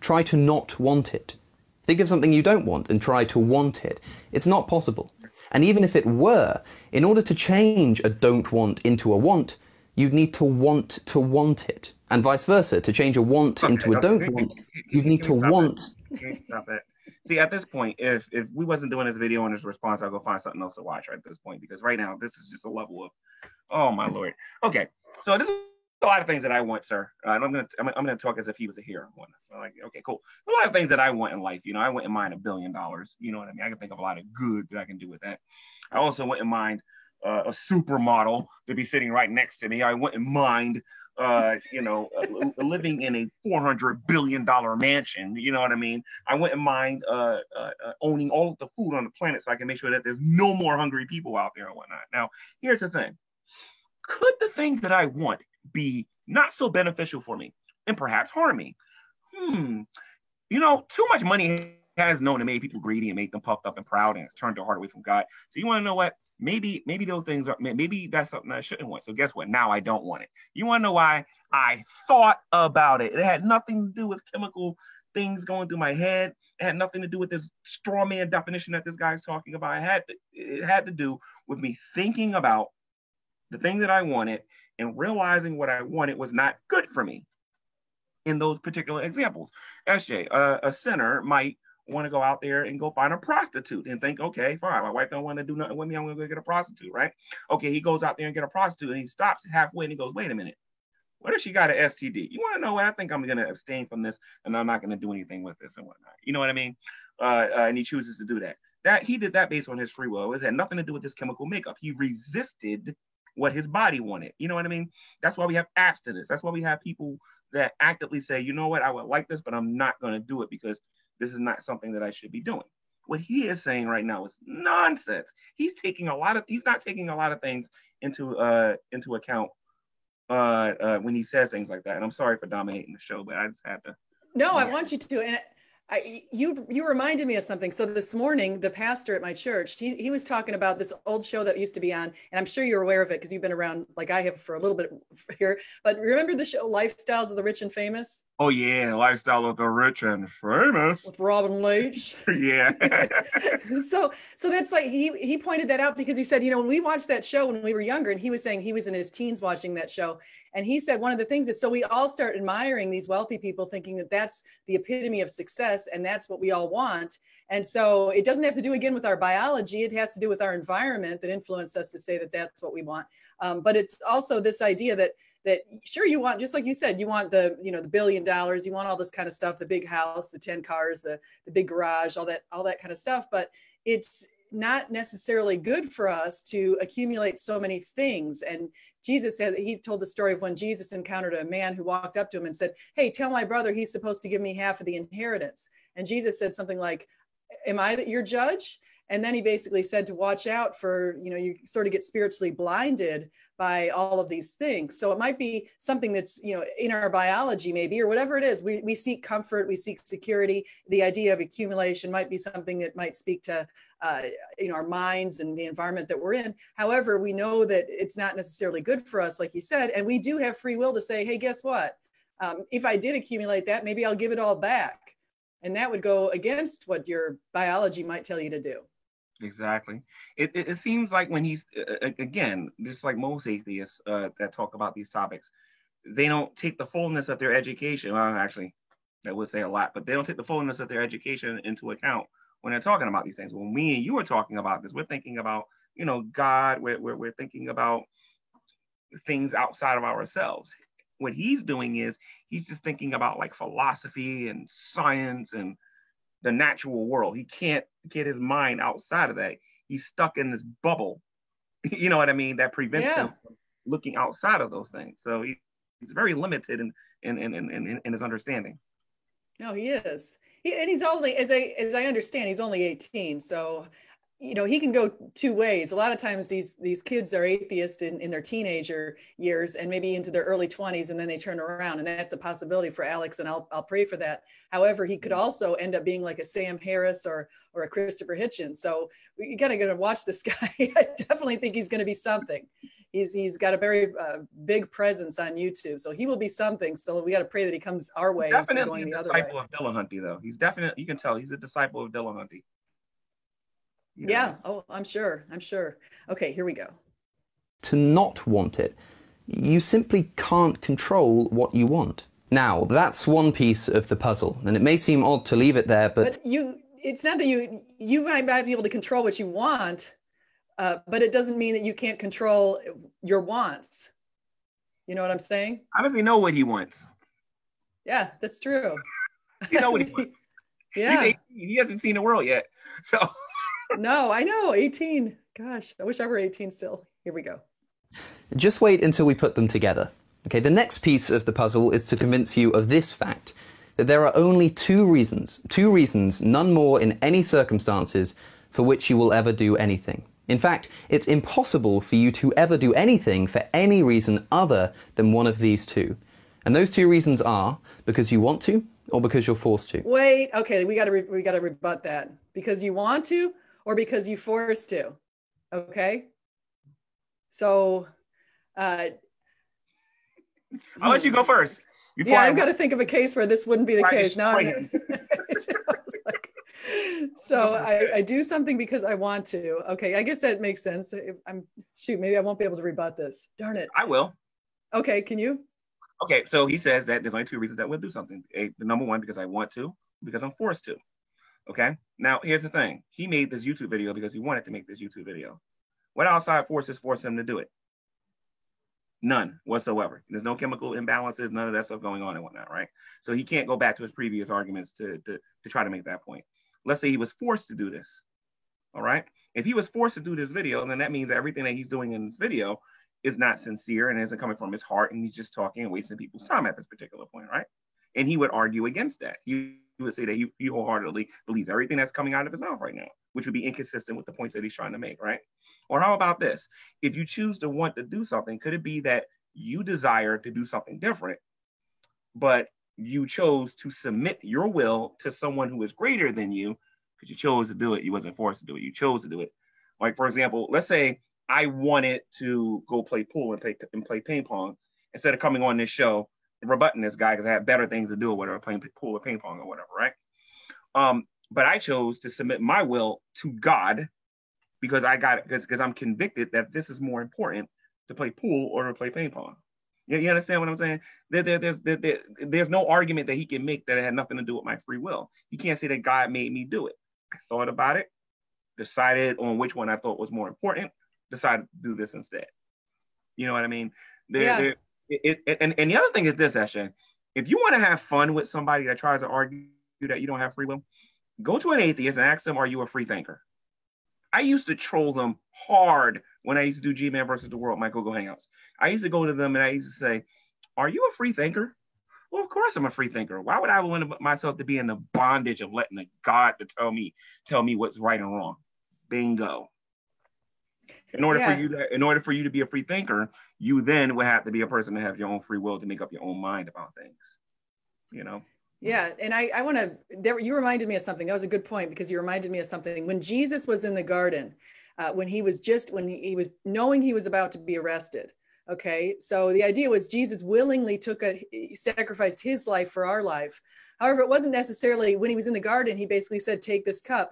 Try to not want it. Think of something you don't want and try to want it. It's not possible. And even if it were, in order to change a don't want into a want, you'd need to want it. And vice versa. To change a want into a don't want, you'd need to want. Can you stop it? See, at this point, if we wasn't doing this video and this response, I'll go find something else to watch right at this point, because right now this is just a level of, oh my Lord. Okay, so this is a lot of things that I want, sir. And I'm gonna talk as if he was a hero. Like, okay, cool. A lot of things that I want in life. You know, I wouldn't mind $1 billion. You know what I mean? I can think of a lot of good that I can do with that. I also wouldn't mind a supermodel to be sitting right next to me. I wouldn't mind living in a $400 billion mansion. You know what I mean? I wouldn't mind owning all of the food on the planet so I can make sure that there's no more hungry people out there and whatnot. Now, here's the thing. Could the things that I want be not so beneficial for me and perhaps harm me? You know, too much money has known to make people greedy and make them puffed up and proud, and it's turned their heart away from God. So you want to know what? Maybe those things are, maybe that's something I shouldn't want. So guess what? Now I don't want it. You want to know why? I thought about it. It had nothing to do with chemical things going through my head. It had nothing to do with this straw man definition that this guy's talking about. It had to do with me thinking about the thing that I wanted and realizing what I wanted was not good for me. In those particular examples, SJ, a sinner might want to go out there and go find a prostitute and think, okay, fine, my wife don't want to do nothing with me, I'm going to go get a prostitute, right? Okay, he goes out there and get a prostitute, and he stops halfway and he goes, wait a minute, what if she got an STD? You want to know what? I think I'm going to abstain from this, and I'm not going to do anything with this and whatnot. You know what I mean? And he chooses to do that. He did that based on his free will. It had nothing to do with his chemical makeup. He resisted what his body wanted. You know what I mean? That's why we have abstinence. That's why we have people that actively say, you know what, I would like this, but I'm not going to do it because this is not something that I should be doing. What he is saying right now is nonsense. He's not taking a lot of things into account when he says things like that. And I'm sorry for dominating the show, but I just had to. No, I want you to. And you reminded me of something. So this morning, the pastor at my church, he was talking about this old show that used to be on, and I'm sure you're aware of it because you've been around like I have for a little bit here. But remember the show Lifestyles of the Rich and Famous? Oh yeah, Lifestyle of the Rich and Famous with Robin Leach. Yeah. So that's like he pointed that out because he said, you know, when we watched that show when we were younger, and he was saying he was in his teens watching that show, and he said one of the things is so we all start admiring these wealthy people, thinking that that's the epitome of success and that's what we all want. And so it doesn't have to do again with our biology; it has to do with our environment that influenced us to say that that's what we want. But it's also this idea that sure you want, just like you said, you want the $1 billion, you want all this kind of stuff, the big house, the 10 cars, the big garage, all that kind of stuff. But it's not necessarily good for us to accumulate so many things. And Jesus said, he told the story of when Jesus encountered a man who walked up to him and said, hey, tell my brother he's supposed to give me half of the inheritance. And Jesus said something like, am I your judge? And then he basically said to watch out for, you sort of get spiritually blinded by all of these things. So it might be something that's, in our biology maybe, or whatever it is. We seek comfort, we seek security. The idea of accumulation might be something that might speak to, our minds and the environment that we're in. However, we know that it's not necessarily good for us, like you said, and we do have free will to say, hey, guess what? If I did accumulate that, maybe I'll give it all back. And that would go against what your biology might tell you to do. Exactly. It seems like when he's, again, just like most atheists that talk about these topics, they don't take the fullness of their education. Well, actually, that would say a lot, but they don't take the fullness of their education into account when they're talking about these things. When me and you are talking about this, we're thinking about, God, we're thinking about things outside of ourselves. What he's doing is he's just thinking about like philosophy and science and the natural world. He can't get his mind outside of that. He's stuck in this bubble, you know what I mean, that prevents him from looking outside of those things. So he's very limited in his understanding. No, he is. And he's only, as I understand, he's only 18. So, he can go two ways. A lot of times these kids are atheists in their teenager years and maybe into their early 20s, and then they turn around, and that's a possibility for Alex, and I'll pray for that. However, he could also end up being like a Sam Harris or a Christopher Hitchens. So you gotta watch this guy. I definitely think he's going to be something. He's got a very big presence on YouTube, so he will be something. So we got to pray that he comes our way instead of going the other way. Definitely a disciple of Dillahunty, though. You can tell he's a disciple of Dillahunty. Yeah. Oh, I'm sure. I'm sure. Okay, here we go. To not want it. You simply can't control what you want. Now, that's one piece of the puzzle, and it may seem odd to leave it there, but it's not that you might not be able to control what you want, but it doesn't mean that you can't control your wants. You know what I'm saying? How does he know what he wants? Yeah, that's true. You know what he wants. Yeah. He hasn't seen the world yet. So No, I know. 18. Gosh, I wish I were 18 still. Here we go. just wait until we put them together. Okay, the next piece of the puzzle is to convince you of this fact, that there are only two reasons, none more in any circumstances, for which you will ever do anything. In fact, it's impossible for you to ever do anything for any reason other than one of these two. And those two reasons are because you want to or because you're forced to. Wait, okay, we got to rebut that. Because you want to or because you forced to. Okay? So I'll let you go first. I've got to think of a case where this wouldn't be the case. Now so I do something because I want to. Okay, I guess that makes sense. Maybe I won't be able to rebut this. Darn it. I will. Okay, can you? Okay, so he says that there's only two reasons that we'll do something. The number one, because I want to, because I'm forced to. Okay, now here's the thing. He made this YouTube video because he wanted to make this YouTube video. What outside forces force him to do it? None whatsoever. There's no chemical imbalances, none of that stuff going on and whatnot, right? So he can't go back to his previous arguments to try to make that point. Let's say he was forced to do this, all right? If he was forced to do this video, then that means that everything that he's doing in this video is not sincere and isn't coming from his heart, and he's just talking and wasting people's time at this particular point, right? And he would argue against that. He would say that he wholeheartedly believes everything that's coming out of his mouth right now, which would be inconsistent with the points that he's trying to make, right? Or how about this? If you choose to want to do something, could it be that you desire to do something different, but you chose to submit your will to someone who is greater than you because you chose to do it? You wasn't forced to do it. You chose to do it. Like, for example, let's say I wanted to go play pool and play ping pong instead of coming on this show and rebutting this guy because I had better things to do or whatever, playing pool or ping pong or whatever, right? But I chose to submit my will to God because because I'm convicted that this is more important to play pool or to play ping pong. You understand what I'm saying? There's no argument that he can make that it had nothing to do with my free will. You can't say that God made me do it. I thought about it, decided on which one I thought was more important, decided to do this instead. You know what I mean? And the other thing is this, Esha. If you want to have fun with somebody that tries to argue that you don't have free will, go to an atheist and ask them, are you a free thinker? I used to troll them hard when I used to do G-Man versus the World, my Google Hangouts. I used to go to them and I used to say, are you a free thinker? Well, of course I'm a free thinker. Why would I want myself to be in the bondage of letting a God to tell me what's right and wrong? Bingo. In order for you to be a free thinker, you then would have to be a person to have your own free will to make up your own mind about things. You know? Yeah, and I want to, you reminded me of something. That was a good point because you reminded me of something. When Jesus was in the garden, when he was knowing he was about to be arrested. Okay, so the idea was Jesus willingly sacrificed his life for our life. However, it wasn't necessarily when he was in the garden, he basically said, take this cup.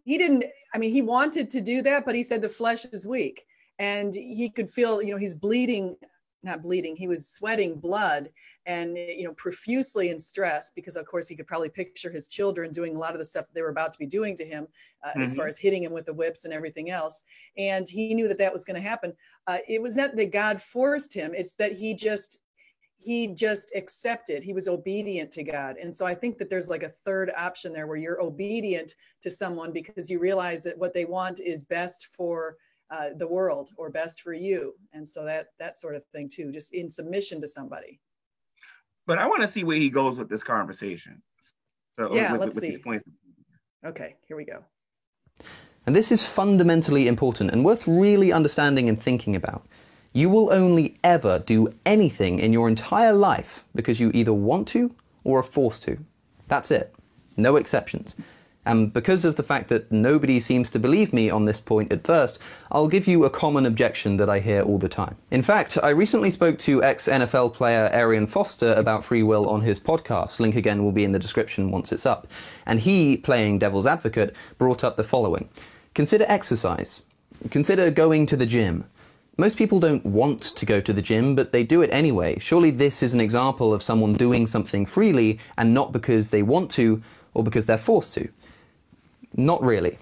He wanted to do that, but he said the flesh is weak and he could feel, he's he was sweating blood and, profusely in stress because of course he could probably picture his children doing a lot of the stuff they were about to be doing to him as far as hitting him with the whips and everything else. And he knew that was going to happen. It was not that God forced him. It's that he just accepted. He was obedient to God. And so I think that there's like a third option there where you're obedient to someone because you realize that what they want is best for the world or best for you. And so that sort of thing too, just in submission to somebody. But I want to see where he goes with this conversation. So let's see. Okay, here we go. And this is fundamentally important and worth really understanding and thinking about. You will only ever do anything in your entire life because you either want to or are forced to. That's it. No exceptions. And because of the fact that nobody seems to believe me on this point at first, I'll give you a common objection that I hear all the time. In fact, I recently spoke to ex-NFL player Arian Foster about free will on his podcast. Link again will be in the description once it's up. And he, playing devil's advocate, brought up the following. Consider exercise. Consider going to the gym. Most people don't want to go to the gym, but they do it anyway. Surely this is an example of someone doing something freely and not because they want to or because they're forced to. Not really.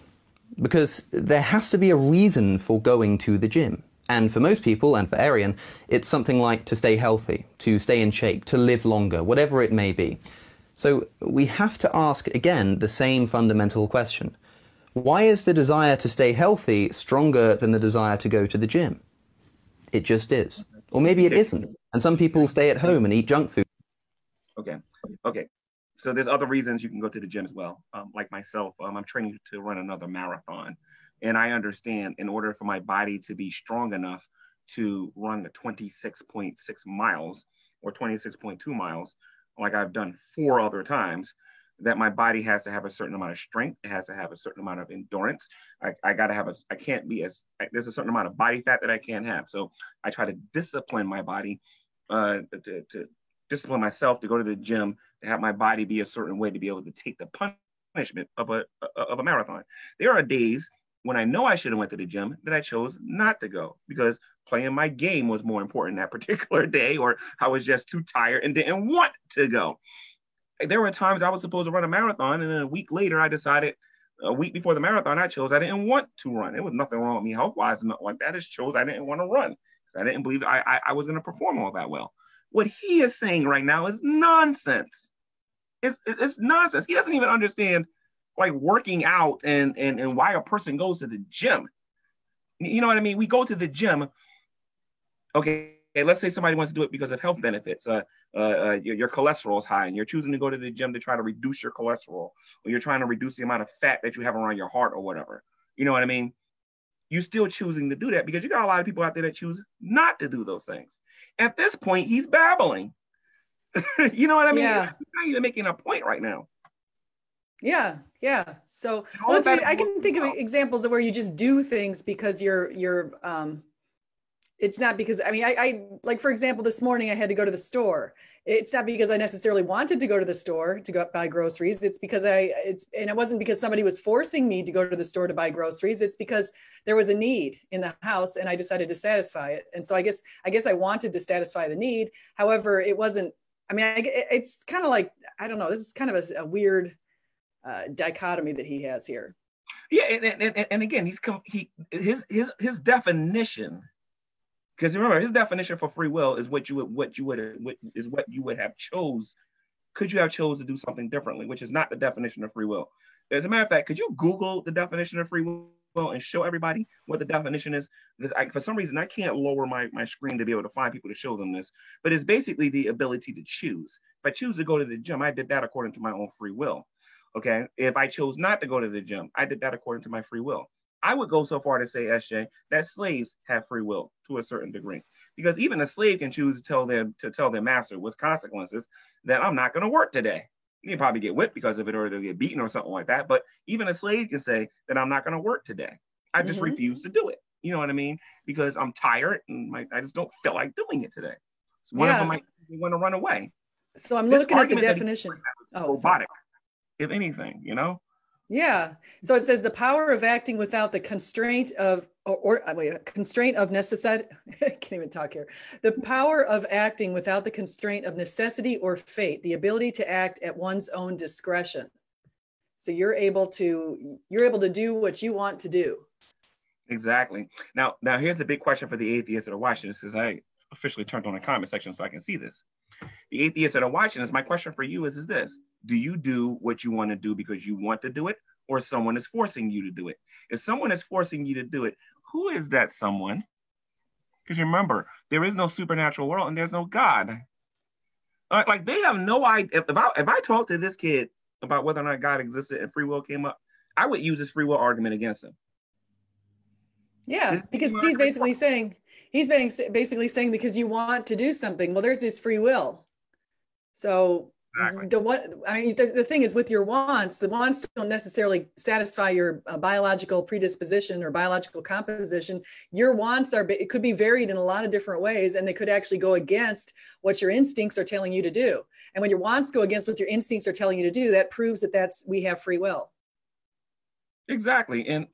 Because there has to be a reason for going to the gym. And for most people, and for Arian, it's something like to stay healthy, to stay in shape, to live longer, whatever it may be. So we have to ask again the same fundamental question. Why is the desire to stay healthy stronger than the desire to go to the gym? It just is. Or maybe it isn't. And some people stay at home and eat junk food. Okay. So there's other reasons you can go to the gym as well. Like myself, I'm training to run another marathon. And I understand in order for my body to be strong enough to run the 26.6 miles or 26.2 miles, like I've done 4 other times, that my body has to have a certain amount of strength. It has to have a certain amount of endurance. I got to have I can't be there's a certain amount of body fat that I can't have. So I try to discipline my body, to discipline myself to go to the gym, to have my body be a certain way to be able to take the punishment of a marathon. There are days when I know I should have went to the gym that I chose not to go because playing my game was more important that particular day, or I was just too tired and didn't want to go. There were times I was supposed to run a marathon, and then a week later, I decided, a week before the marathon, I didn't want to run. There was nothing wrong with me health-wise, nothing like that. I just chose I didn't want to run. I didn't believe I was going to perform all that well. What he is saying right now is nonsense. It's nonsense. He doesn't even understand like working out and why a person goes to the gym. You know what I mean? We go to the gym. Okay, let's say somebody wants to do it because of health benefits. Your cholesterol is high and you're choosing to go to the gym to try to reduce your cholesterol, or you're trying to reduce the amount of fat that you have around your heart or whatever. You know what I mean? You're still choosing to do that because you got a lot of people out there that choose not to do those things. At this point, he's babbling. You know what I mean? Yeah. He's not even making a point right now. Yeah. So I can think of examples of where you just do things because you're it's not because, I like, for example, this morning I had to go to the store. It's not because I necessarily wanted to go to the store to go buy groceries. It's because and it wasn't because somebody was forcing me to go to the store to buy groceries. It's because there was a need in the house and I decided to satisfy it. And so I guess I wanted to satisfy the need. However, it wasn't, it's kind of like, I don't know, this is kind of a weird dichotomy that he has here. Yeah. And again, his definition, because remember, his definition for free will is what you would have chose. Could you have chose to do something differently, which is not the definition of free will. As a matter of fact, could you Google the definition of free will and show everybody what the definition is? Because for some reason, I can't lower my screen to be able to find people to show them this. But it's basically the ability to choose. If I choose to go to the gym, I did that according to my own free will. Okay. If I chose not to go to the gym, I did that according to my free will. I would go so far to say, SJ, that slaves have free will to a certain degree, because even a slave can choose to tell their master with consequences that I'm not going to work today. You probably get whipped because of it, or they'll get beaten or something like that. But even a slave can say that I'm not going to work today. I just refuse to do it. You know what I mean? Because I'm tired and I just don't feel like doing it today. So one of them might want to run away. So I'm looking at the definition. Robotic, if anything, you know? Yeah. So it says the power of acting without the constraint of constraint of necessity. I can't even talk here. The power of acting without the constraint of necessity or fate, the ability to act at one's own discretion. So you're able to do what you want to do. Exactly. Now here's the big question for the atheists that are watching this, because I officially turned on the comment section so I can see this. The atheists that are watching this, my question for you is this: do you do what you want to do because you want to do it, or someone is forcing you to do it? If someone is forcing you to do it, who is that someone? Because remember, there is no supernatural world and there's no God. Like, they have no idea. If I talk to this kid about whether or not God existed and free will came up, I would use this free will argument against him. Yeah, because he's basically saying because you want to do something. Well, there's this free will. So exactly. The thing is, with your wants, the wants don't necessarily satisfy your biological predisposition or biological composition. Your wants it could be varied in a lot of different ways, and they could actually go against what your instincts are telling you to do. And when your wants go against what your instincts are telling you to do, that proves that we have free will. Exactly. And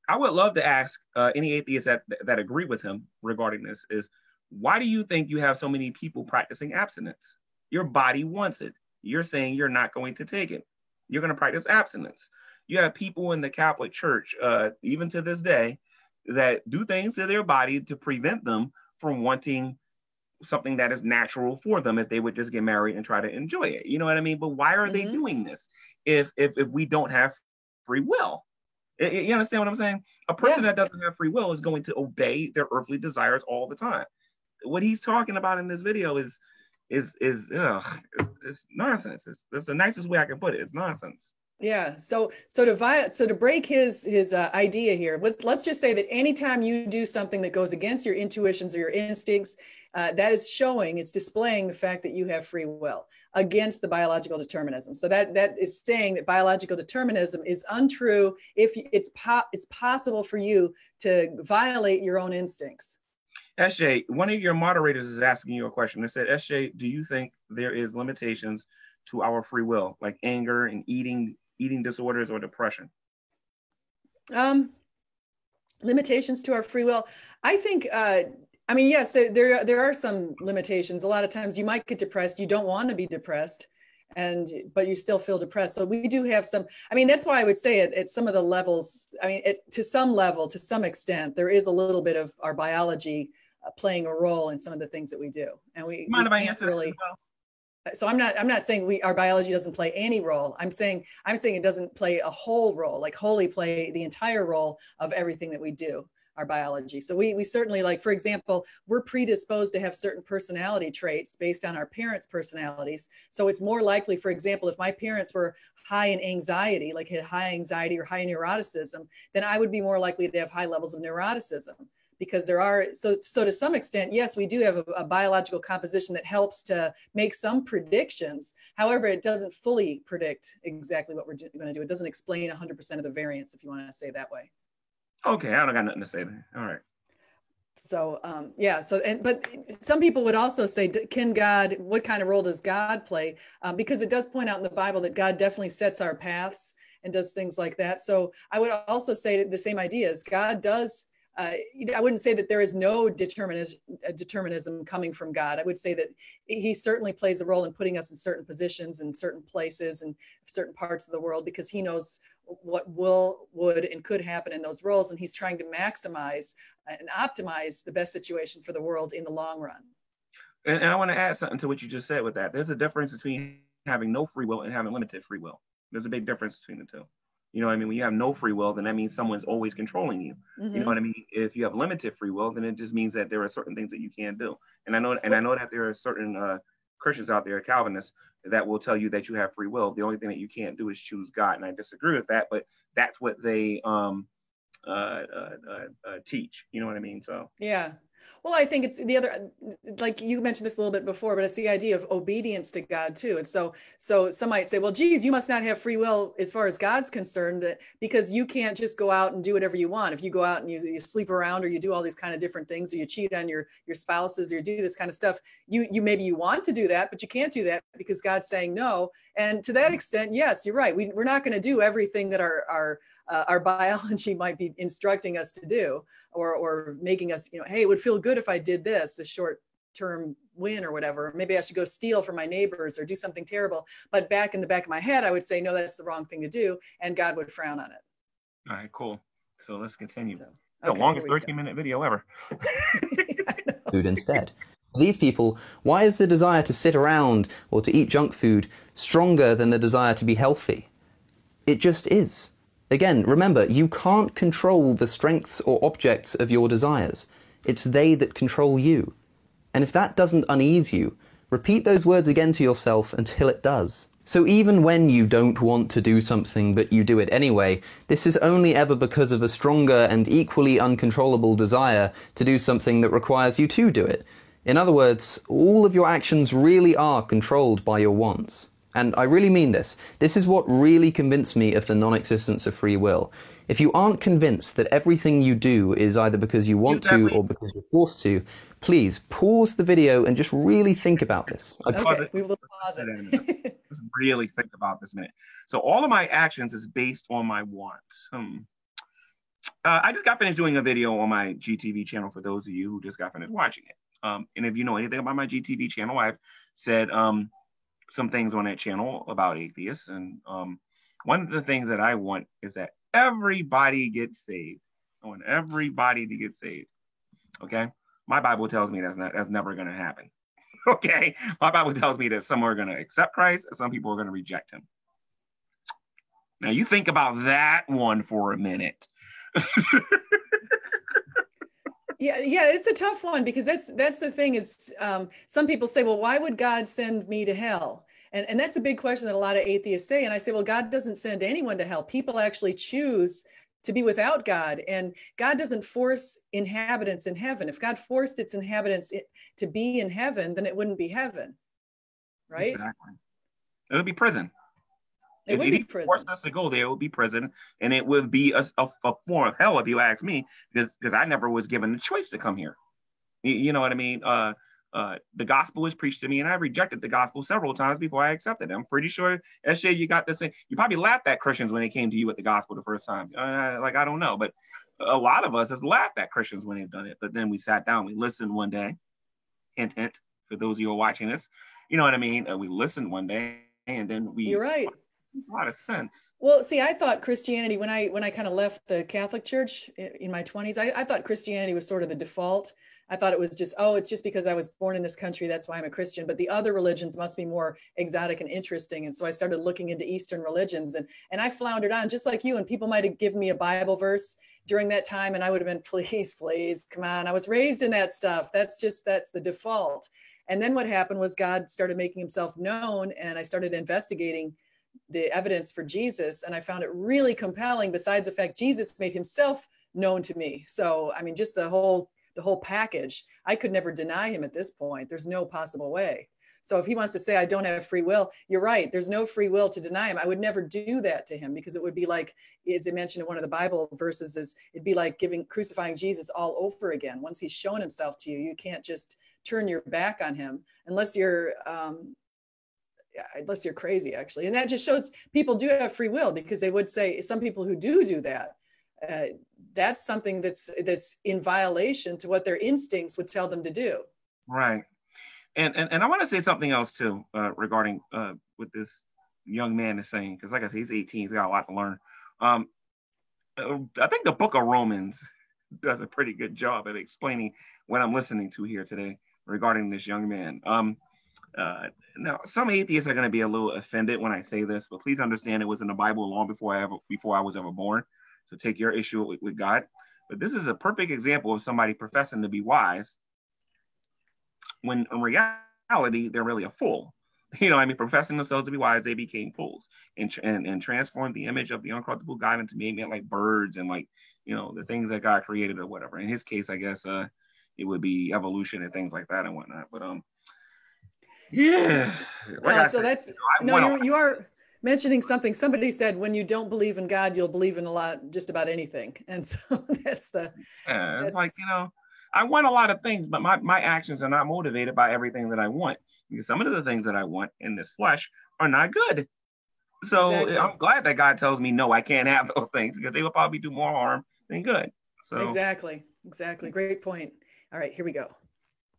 I would love to ask any atheists that agree with him regarding this is, why do you think you have so many people practicing abstinence? Your body wants it. You're saying you're not going to take it. You're going to practice abstinence. You have people in the Catholic Church, even to this day, that do things to their body to prevent them from wanting something that is natural for them if they would just get married and try to enjoy it. You know what I mean? But why are they doing this if we don't have free will? You understand what I'm saying? A person that doesn't have free will is going to obey their earthly desires all the time. What he's talking about in this video is it's nonsense. It's the nicest way I can put it. It's nonsense. Yeah. So to break his idea here, let's just say that anytime you do something that goes against your intuitions or your instincts, that is showing, it's displaying the fact that you have free will against the biological determinism. So that is saying that biological determinism is untrue if it's possible for you to violate your own instincts. SJ, one of your moderators is asking you a question. They said, SJ, do you think there is limitations to our free will, like anger and eating disorders or depression? Limitations to our free will. I think, I mean, yes, there are some limitations. A lot of times you might get depressed. You don't want to be depressed, but you still feel depressed. So we do have some, I mean, that's why I would say at some of the levels, I mean, to some level, to some extent, there is a little bit of our biology playing a role in some of the things that we do. And we mind if I can't really, so I'm not saying our biology doesn't play any role. I'm saying it doesn't play a whole role, like wholly play the entire role of everything that we do, our biology. So we certainly, like, for example, we're predisposed to have certain personality traits based on our parents' personalities. So it's more likely, for example, if my parents were high in anxiety, like had high anxiety or high neuroticism, then I would be more likely to have high levels of neuroticism. Because there are, so to some extent, yes, we do have a biological composition that helps to make some predictions. However, it doesn't fully predict exactly what we're going to do. It doesn't explain 100% of the variance, if you want to say it that way. Okay, I don't got nothing to say there. All right. So yeah, but some people would also say, what kind of role does God play? Because it does point out in the Bible that God definitely sets our paths and does things like that. So I would also say the same idea is God does. I wouldn't say that there is no determinism coming from God. I would say that he certainly plays a role in putting us in certain positions in certain places and certain parts of the world, because he knows what would, and could happen in those roles. And he's trying to maximize and optimize the best situation for the world in the long run. And I want to add something to what you just said with that. There's a difference between having no free will and having limited free will. There's a big difference between the two. You know what I mean? When you have no free will, then that means someone's always controlling you. You know what I mean? If you have limited free will, then it just means that there are certain things that you can't do. And I know that there are certain Christians out there, Calvinists, that will tell you that you have free will. The only thing that you can't do is choose God. And I disagree with that, but that's what they teach. You know what I mean? So yeah. Well, I think it's the other, like you mentioned this a little bit before, but it's the idea of obedience to God too. And so some might say, well, geez, you must not have free will as far as God's concerned, because you can't just go out and do whatever you want. If you go out and you sleep around, or you do all these kind of different things, or you cheat on your spouses, or you do this kind of stuff, you maybe you want to do that, but you can't do that because God's saying no. And to that extent, yes, you're right. We're not going to do everything that our biology might be instructing us to do, or making us, hey, it would feel good if I did this short-term win or whatever. Maybe I should go steal from my neighbors or do something terrible. But back in the back of my head, I would say, no, that's the wrong thing to do. And God would frown on it. All right, cool. So let's continue. Okay, the longest 13-minute video ever. Food instead. For these people, why is the desire to sit around or to eat junk food stronger than the desire to be healthy? It just is. Again, remember, you can't control the strengths or objects of your desires. It's they that control you. And if that doesn't unease you, repeat those words again to yourself until it does. So even when you don't want to do something but you do it anyway, this is only ever because of a stronger and equally uncontrollable desire to do something that requires you to do it. In other words, all of your actions really are controlled by your wants. And I really mean this. This is what really convinced me of the non-existence of free will. If you aren't convinced that everything you do is either because you want to or because you're forced to, please pause the video and just really think about this. Okay, we will pause it. really think about this a minute. So all of my actions is based on my wants. I just got finished doing a video on my GTV channel for those of you who just got finished watching it. And if you know anything about my GTV channel, I've said some things on that channel about atheists. And one of the things that I want is that everybody gets saved. I want everybody to get saved. Okay? My Bible tells me that's never going to happen. Okay? My Bible tells me that some are going to accept Christ and some people are going to reject him. Now you think about that one for a minute. Yeah, it's a tough one because that's the thing is some people say, well, why would God send me to hell? And that's a big question that a lot of atheists say. And I say, well, God doesn't send anyone to hell. People actually choose to be without God, and God doesn't force inhabitants in heaven. If God forced its inhabitants to be in heaven, then it wouldn't be heaven, right? Exactly. It would be prison. It would be prison. Forced us to go there, it would be prison, and it would be a form of hell if you ask me, because I never was given the choice to come here. You know what I mean? The gospel was preached to me, and I rejected the gospel several times before I accepted it. I'm pretty sure, SJ, you got this thing. You probably laughed at Christians when they came to you with the gospel the first time. I don't know, but a lot of us has laughed at Christians when they've done it. But then we sat down, we listened one day. Hint, hint, for those of you who are watching this, you know what I mean? We listened one day, and then we. You're right. Makes a lot of sense. Well, see, I thought Christianity, when I kind of left the Catholic Church in my 20s, I thought Christianity was sort of the default. I thought it was just, it's just because I was born in this country, that's why I'm a Christian. But the other religions must be more exotic and interesting. And so I started looking into Eastern religions, and I floundered on just like you. And people might have given me a Bible verse during that time, and I would have been, please, come on. I was raised in that stuff. That's the default. And then what happened was God started making himself known, and I started investigating the evidence for Jesus, and I found it really compelling, besides the fact Jesus made himself known to me. So I mean, just the whole package, I could never deny him at this point. There's no possible way. So if he wants to say I don't have free will, you're right, there's no free will to deny him. I would never do that to him, because it would be like, as it mentioned in one of the Bible verses, it'd be like crucifying Jesus all over again. Once he's shown himself to you, you can't just turn your back on him unless you're crazy, actually. And that just shows people do have free will, because they would say, some people who do that, that's something that's in violation to what their instincts would tell them to do. Right. And I want to say something else too, regarding what this young man is saying, because like I said, he's 18, he's got a lot to learn. I think the book of Romans does a pretty good job at explaining what I'm listening to here today regarding this young man. Now, some atheists are going to be a little offended when I say this, but please understand it was in the Bible long before I was ever born. So take your issue with God. But this is a perfect example of somebody professing to be wise, when in reality they're really a fool. You know, I mean, professing themselves to be wise, they became fools and transformed the image of the uncorruptible God into being like birds and like, you know, the things that God created or whatever. In his case, I guess it would be evolution and things like that and whatnot. But yeah. So that's you are mentioning something. Somebody said, when you don't believe in God, you'll believe in just about anything. And so it's like, you know, I want a lot of things, but my actions are not motivated by everything that I want, because some of the things that I want in this flesh are not good. So exactly. I'm glad that God tells me, no, I can't have those things, because they will probably do more harm than good. So Exactly. Great point. All right, here we go.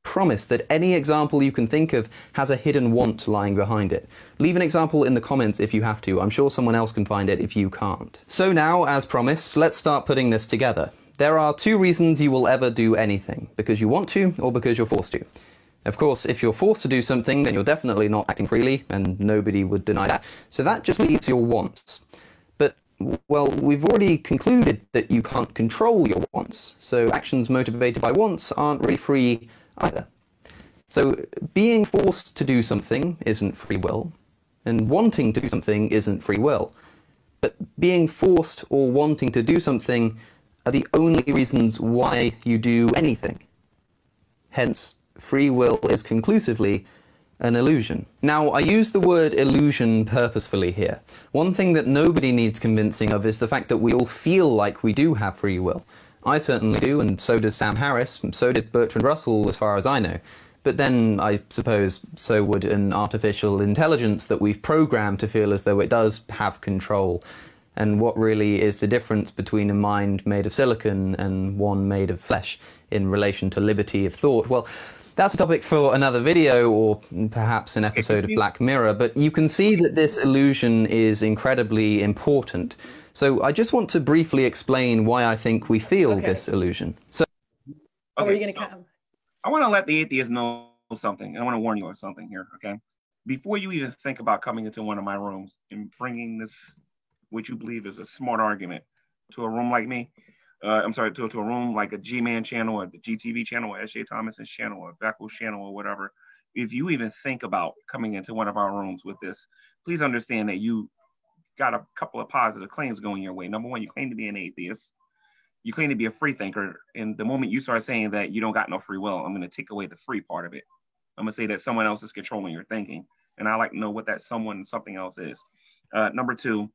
Promise that any example you can think of has a hidden want lying behind it. Leave an example in the comments if you have to. I'm sure someone else can find it if you can't. So now, as promised, let's start putting this together. There are two reasons you will ever do anything: because you want to, or because you're forced to. Of course, if you're forced to do something, then you're definitely not acting freely, and nobody would deny that. So that just leaves your wants. But, well, we've already concluded that you can't control your wants, so actions motivated by wants aren't really free either. So being forced to do something isn't free will, and wanting to do something isn't free will. But being forced or wanting to do something are the only reasons why you do anything. Hence, free will is conclusively an illusion. Now, I use the word illusion purposefully here. One thing that nobody needs convincing of is the fact that we all feel like we do have free will. I certainly do, and so does Sam Harris, and so did Bertrand Russell, as far as I know. But then I suppose so would an artificial intelligence that we've programmed to feel as though it does have control. And what really is the difference between a mind made of silicon and one made of flesh in relation to liberty of thought? Well, that's a topic for another video or perhaps an episode of Black Mirror, but you can see that this illusion is incredibly important. So I just want to briefly explain why I think we feel this illusion. So, are you going to come? I want to let the atheist know something. I want to warn you of something here, okay? Before you even think about coming into one of my rooms and bringing this, what you believe is a smart argument, to a room like me, to a room like a G-Man channel or the GTV channel or S.J. Thomas's channel or Beckles channel or whatever, if you even think about coming into one of our rooms with this, please understand that you got a couple of positive claims going your way. Number one, you claim to be an atheist. You claim to be a free thinker. And the moment you start saying that you don't got no free will, I'm going to take away the free part of it. I'm going to say that someone else is controlling your thinking. And I like to know what that something else is. Number two,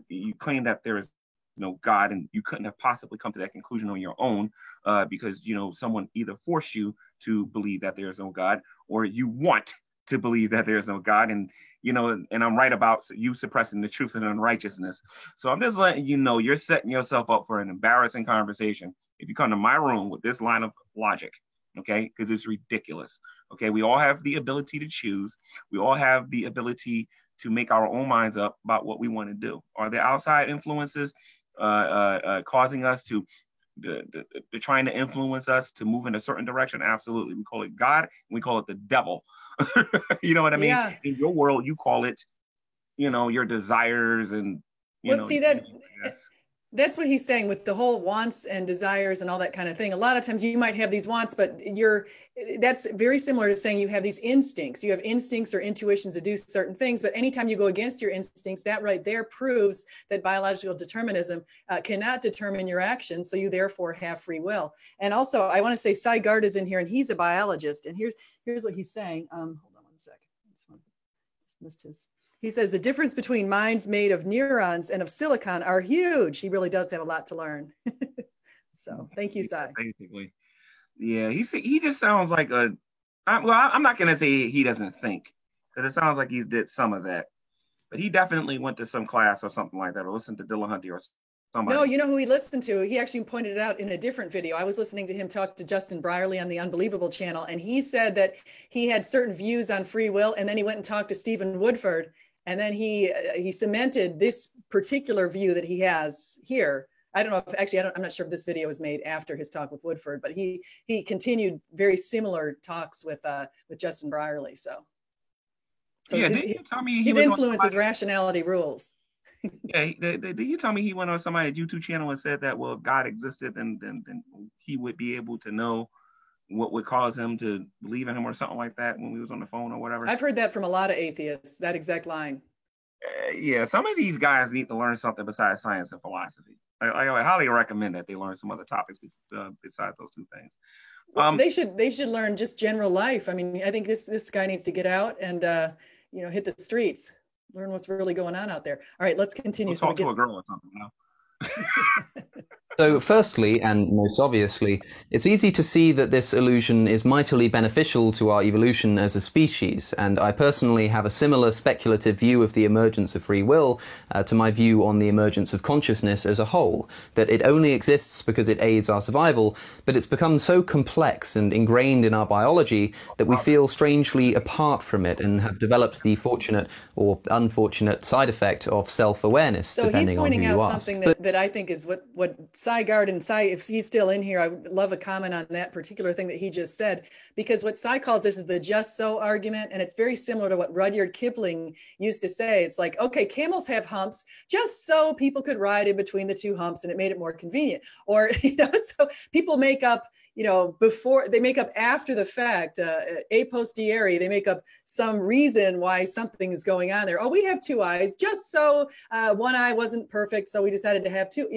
you claim that there is no God and you couldn't have possibly come to that conclusion on your own because, someone either forced you to believe that there is no God or you want to believe that there is no God. And I'm right about you suppressing the truth and unrighteousness. So I'm just letting you know you're setting yourself up for an embarrassing conversation if you come to my room with this line of logic, okay? Because it's ridiculous, okay? We all have the ability to choose. We all have the ability to make our own minds up about what we want to do. Are there outside influences causing us to trying to influence us to move in a certain direction? Absolutely. We call it God, and we call it the devil. You know what I mean? Yeah. In your world, you call it, your desires and, see that's what he's saying with the whole wants and desires and all that kind of thing. A lot of times you might have these wants, but that's very similar to saying you have these instincts. You have instincts or intuitions to do certain things, but anytime you go against your instincts, that right there proves that biological determinism cannot determine your actions. So you therefore have free will. And also I want to say Cy Gard is in here and he's a biologist. And here's what he's saying. Hold on one second. Just missed his. He says the difference between minds made of neurons and of silicon are huge. He really does have a lot to learn. So thank you, Cy. Basically, yeah, he just sounds like I'm not going to say he doesn't think, because it sounds like he did some of that. But he definitely went to some class or something like that, or listened to Dillahunty or somebody. No, you know who he listened to? He actually pointed it out in a different video. I was listening to him talk to Justin Brierley on the Unbelievable channel, and he said that he had certain views on free will, and then he went and talked to Stephen Woodford. And then he cemented this particular view that he has here. I don't know if actually, I'm not sure if this video was made after his talk with Woodford, but he continued very similar talks with Justin Brierley. So yeah, did you tell me his influence is rationality rules. Yeah, did you tell me he went on somebody's YouTube channel and said that, well, if God existed, then he would be able to know what would cause him to believe in him or something like that when we was on the phone or whatever? I've heard that from a lot of atheists, that exact line. Yeah, some of these guys need to learn something besides science and philosophy. I highly recommend that they learn some other topics besides those two things. Well, they should learn just general life. I mean, I think this guy needs to get out and hit the streets, learn what's really going on out there. All right, let's continue. We'll talk to a girl or something now. So firstly, and most obviously, it's easy to see that this illusion is mightily beneficial to our evolution as a species, and I personally have a similar speculative view of the emergence of free will to my view on the emergence of consciousness as a whole, that it only exists because it aids our survival, but it's become so complex and ingrained in our biology that we feel strangely apart from it and have developed the fortunate or unfortunate side effect of self-awareness, depending on who you ask. So he's pointing out something that I think is what Cy Gard, and Cy, if he's still in here, I would love a comment on that particular thing that he just said, because what Cy calls this is the just so argument, and it's very similar to what Rudyard Kipling used to say. It's like, okay, camels have humps just so people could ride in between the two humps and it made it more convenient. Or, so people make up, before they make up after the fact, a posteriori, they make up some reason why something is going on there. Oh, we have two eyes just so one eye wasn't perfect, so we decided to have two.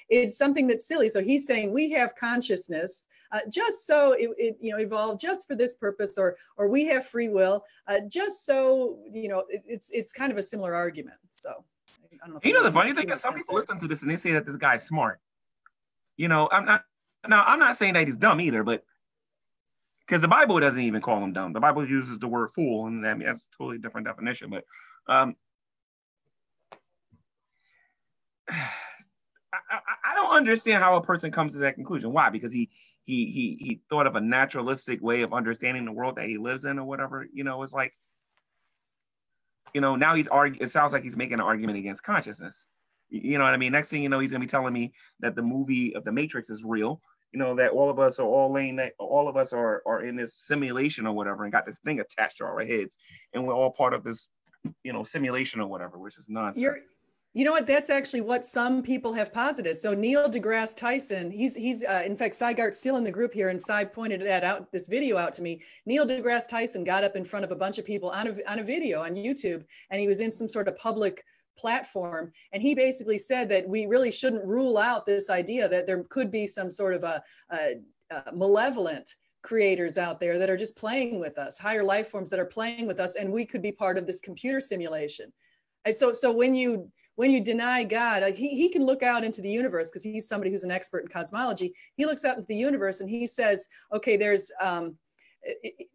It's something that's silly. So he's saying we have consciousness just so it evolved just for this purpose, or we have free will just so it's kind of a similar argument. So I don't know. The funny thing is, some people listen to this and they say that this guy's smart. I'm not saying that he's dumb either, but because the Bible doesn't even call him dumb. The Bible uses the word fool, and I mean, that's a totally different definition. But I don't understand how a person comes to that conclusion. Why? Because he thought of a naturalistic way of understanding the world that he lives in, or whatever. You know, it's like, you know, now it sounds like he's making an argument against consciousness. You know what I mean? Next thing you know, he's gonna be telling me that the movie of the Matrix is real. You know, that all of us are in this simulation or whatever, and got this thing attached to our heads, and we're all part of this, you know, simulation or whatever, which is nonsense. You know what? That's actually what some people have posited. So Neil deGrasse Tyson, he's in fact, Cy Gart's still in the group here, and Cy pointed this video out to me. Neil deGrasse Tyson got up in front of a bunch of people on a video on YouTube, and he was in some sort of public platform, and he basically said that we really shouldn't rule out this idea that there could be some sort of a malevolent creators out there that are just playing with us, higher life forms that are playing with us, and we could be part of this computer simulation. And so when you deny God, he can look out into the universe, because he's somebody who's an expert in cosmology. He looks out into the universe and he says, okay, there's,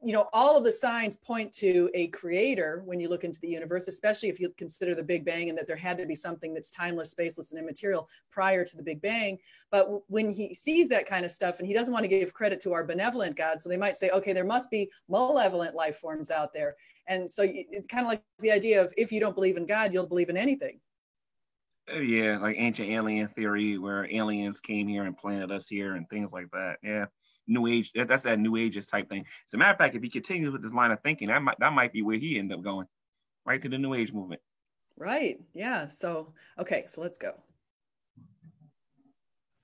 you know, all of the signs point to a creator when you look into the universe, especially if you consider the Big Bang and that there had to be something that's timeless, spaceless, and immaterial prior to the Big Bang. But when he sees that kind of stuff, and he doesn't want to give credit to our benevolent God, so they might say, okay, there must be malevolent life forms out there. And so it's kind of like the idea of, if you don't believe in God, you'll believe in anything. Yeah, like ancient alien theory, where aliens came here and planted us here and things like that. Yeah, New Age. That's that New Ages type thing. As a matter of fact, if he continues with this line of thinking, that might be where he ended up going, right to the New Age movement. Right. Yeah. So okay. So let's go.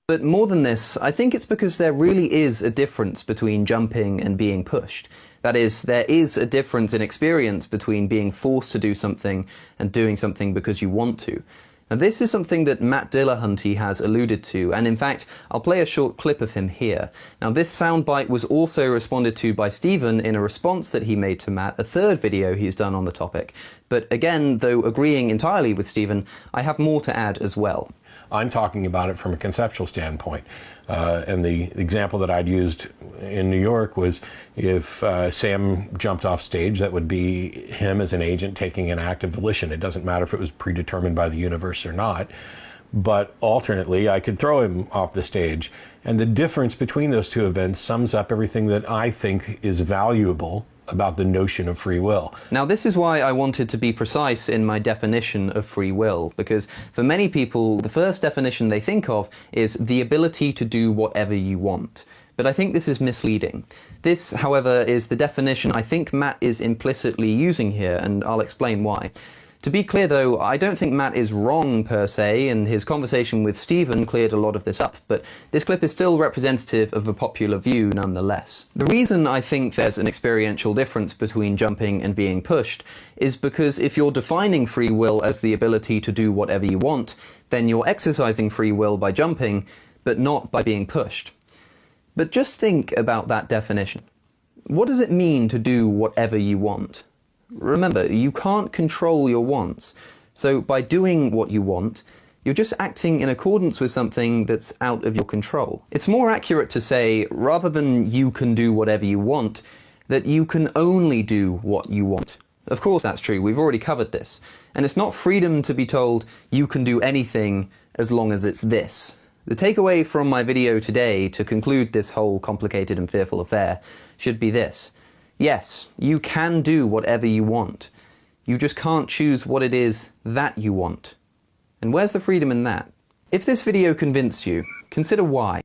But more than this, I think it's because there really is a difference between jumping and being pushed. That is, there is a difference in experience between being forced to do something and doing something because you want to. Now, this is something that Matt Dillahunty has alluded to, and in fact, I'll play a short clip of him here. Now, this soundbite was also responded to by Stephen in a response that he made to Matt, a third video he's done on the topic. But again, though agreeing entirely with Stephen, I have more to add as well. I'm talking about it from a conceptual standpoint. And the example that I'd used in New York was, if Sam jumped off stage, that would be him as an agent taking an act of volition. It doesn't matter if it was predetermined by the universe or not. But alternately, I could throw him off the stage. And the difference between those two events sums up everything that I think is valuable about the notion of free will. Now, this is why I wanted to be precise in my definition of free will, because for many people, the first definition they think of is the ability to do whatever you want. But I think this is misleading. This, however, is the definition I think Matt is implicitly using here, and I'll explain why. To be clear, though, I don't think Matt is wrong per se, and his conversation with Stephen cleared a lot of this up, but this clip is still representative of a popular view nonetheless. The reason I think there's an experiential difference between jumping and being pushed is because if you're defining free will as the ability to do whatever you want, then you're exercising free will by jumping, but not by being pushed. But just think about that definition. What does it mean to do whatever you want? Remember, you can't control your wants, so by doing what you want, you're just acting in accordance with something that's out of your control. It's more accurate to say, rather than you can do whatever you want, that you can only do what you want. Of course that's true, we've already covered this. And it's not freedom to be told you can do anything as long as it's this. The takeaway from my video today to conclude this whole complicated and fearful affair should be this. Yes, you can do whatever you want. You just can't choose what it is that you want. And where's the freedom in that? If this video convinced you, consider why.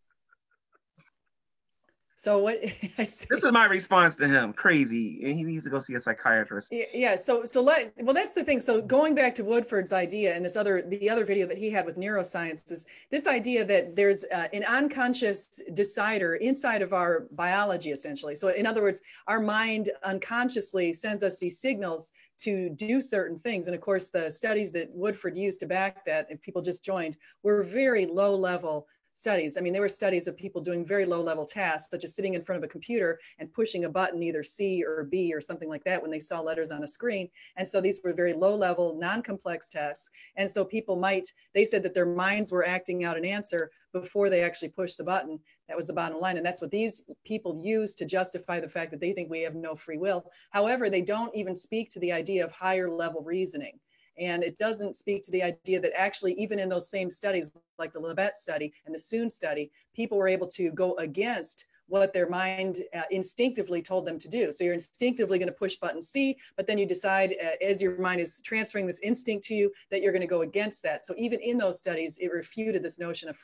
So what? This is my response to him. Crazy, and he needs to go see a psychiatrist. Yeah. So well, that's the thing. So going back to Woodford's idea and the other video that he had with neuroscience is this idea that there's an unconscious decider inside of our biology, essentially. So in other words, our mind unconsciously sends us these signals to do certain things. And of course, the studies that Woodford used to back that, if people just joined, were very low level studies. I mean, there were studies of people doing very low level tasks, such as sitting in front of a computer and pushing a button, either C or B or something like that, when they saw letters on a screen. And so these were very low level, non-complex tasks. And so they said that their minds were acting out an answer before they actually pushed the button. That was the bottom line. And that's what these people use to justify the fact that they think we have no free will. However, they don't even speak to the idea of higher level reasoning. And it doesn't speak to the idea that actually, even in those same studies, like the Libet study and the Soon study, people were able to go against what their mind instinctively told them to do. So you're instinctively going to push button C, but then you decide as your mind is transferring this instinct to you that you're going to go against that. So even in those studies, it refuted this notion of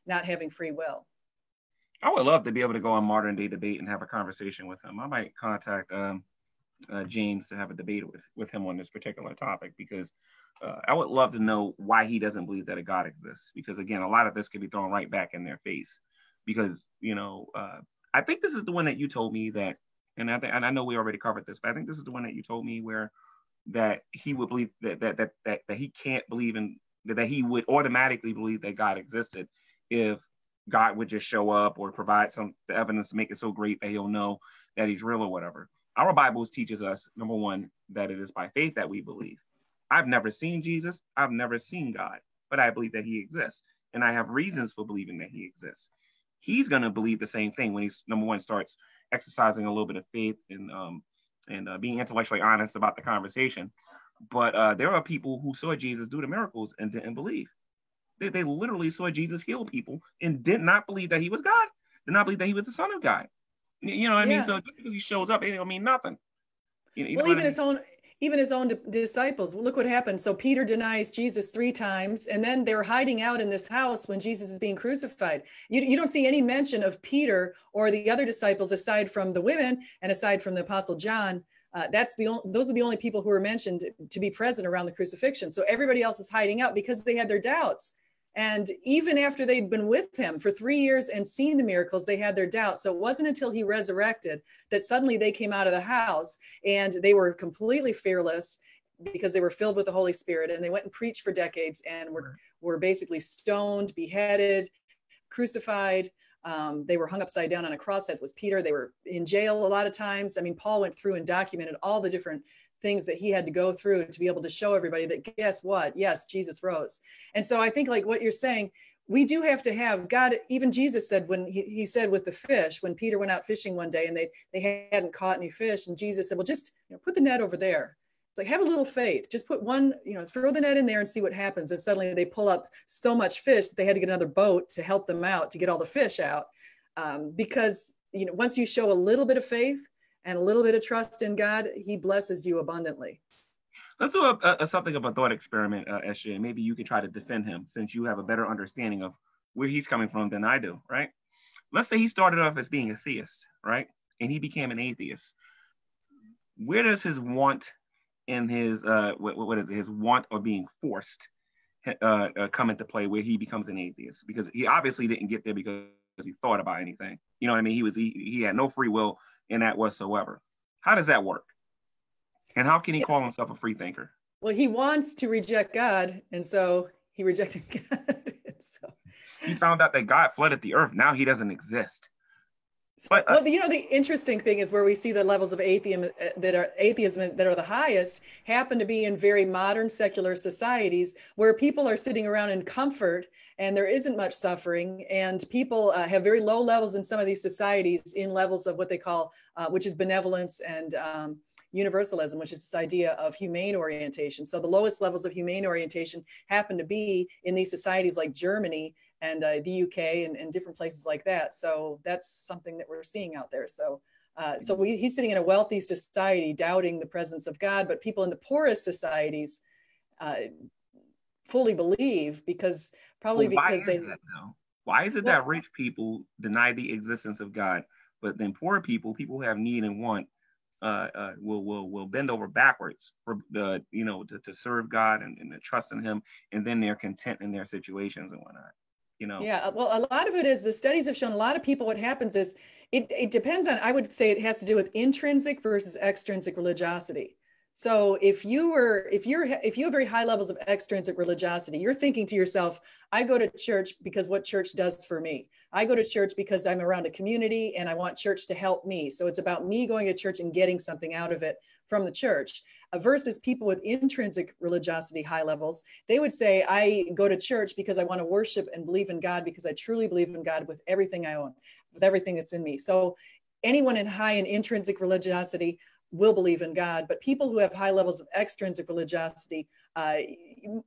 not having free will. I would love to be able to go on Modern Day Debate and have a conversation with him. I might contact James to have a debate with him on this particular topic, because I would love to know why he doesn't believe that a God exists. Because again, a lot of this can be thrown right back in their face. Because I think this is the one that you told me that, and I know we already covered this, but I think this is the one that you told me where that he would believe that he can't believe in that he would automatically believe that God existed if God would just show up or provide the evidence to make it so great that he'll know that he's real or whatever. Our Bible teaches us, number one, that it is by faith that we believe. I've never seen Jesus. I've never seen God, but I believe that he exists. And I have reasons for believing that he exists. He's going to believe the same thing when he's, number one, starts exercising a little bit of faith and being intellectually honest about the conversation. But there are people who saw Jesus do the miracles and didn't believe. They literally saw Jesus heal people and did not believe that he was God, did not believe that he was the Son of God. You know what I mean? So just because he shows up, it don't mean nothing. Well, even his own disciples, look what happened. So Peter denies Jesus 3 times, and then they're hiding out in this house when Jesus is being crucified. You don't see any mention of Peter or the other disciples aside from the women and aside from the Apostle John. Those are the only people who were mentioned to be present around the crucifixion. So everybody else is hiding out because they had their doubts. And even after they'd been with him for 3 years and seen the miracles, they had their doubts. So it wasn't until he resurrected that suddenly they came out of the house and they were completely fearless because they were filled with the Holy Spirit, and they went and preached for decades and were basically stoned, beheaded, crucified. They were hung upside down on a cross, as was Peter. They were in jail a lot of times. I mean, Paul went through and documented all the different things that he had to go through to be able to show everybody that, guess what? Yes, Jesus rose. And so I think, like what you're saying, we do have to have God. Even Jesus said, when he said with the fish, when Peter went out fishing one day and they hadn't caught any fish, and Jesus said, well, just put the net over there. It's like, have a little faith. Just put one, throw the net in there and see what happens. And suddenly they pull up so much fish that they had to get another boat to help them out to get all the fish out. Because once you show a little bit of faith and a little bit of trust in God, he blesses you abundantly. Let's do something of a thought experiment, SJ, and maybe you can try to defend him since you have a better understanding of where he's coming from than I do, right? Let's say he started off as being a theist, right? And he became an atheist. Where does his want and his, his want or being forced come into play where he becomes an atheist? Because he obviously didn't get there because he thought about anything. You know what I mean? He had no free will in that whatsoever. How does that work? And how can he call himself a free thinker? Well, he wants to reject God, and so he rejected God. So he found out that God flooded the earth. Now he doesn't exist. But the interesting thing is where we see the levels of atheism that are the highest happen to be in very modern secular societies where people are sitting around in comfort and there isn't much suffering, and people have very low levels in some of these societies in levels of what they call, which is benevolence and universalism, which is this idea of humane orientation. So the lowest levels of humane orientation happen to be in these societies like Germany and the UK and different places like that. So that's something that we're seeing out there. So he's sitting in a wealthy society doubting the presence of God, but people in the poorest societies fully believe because they... Why is it that rich people deny the existence of God, but then poor people who have need and want, will bend over backwards for to serve God and to trust in him, and then they're content in their situations and whatnot. Yeah, well, a lot of it is the studies have shown a lot of people. What happens is it depends on, I would say it has to do with intrinsic versus extrinsic religiosity. So if you have very high levels of extrinsic religiosity, you're thinking to yourself, I go to church because what church does for me. I go to church because I'm around a community and I want church to help me. So it's about me going to church and getting something out of it from the church. Versus people with intrinsic religiosity, high levels, they would say, I go to church because I want to worship and believe in God because I truly believe in God with everything I own, with everything that's in me. So anyone in high and intrinsic religiosity will believe in God, but people who have high levels of extrinsic religiosity,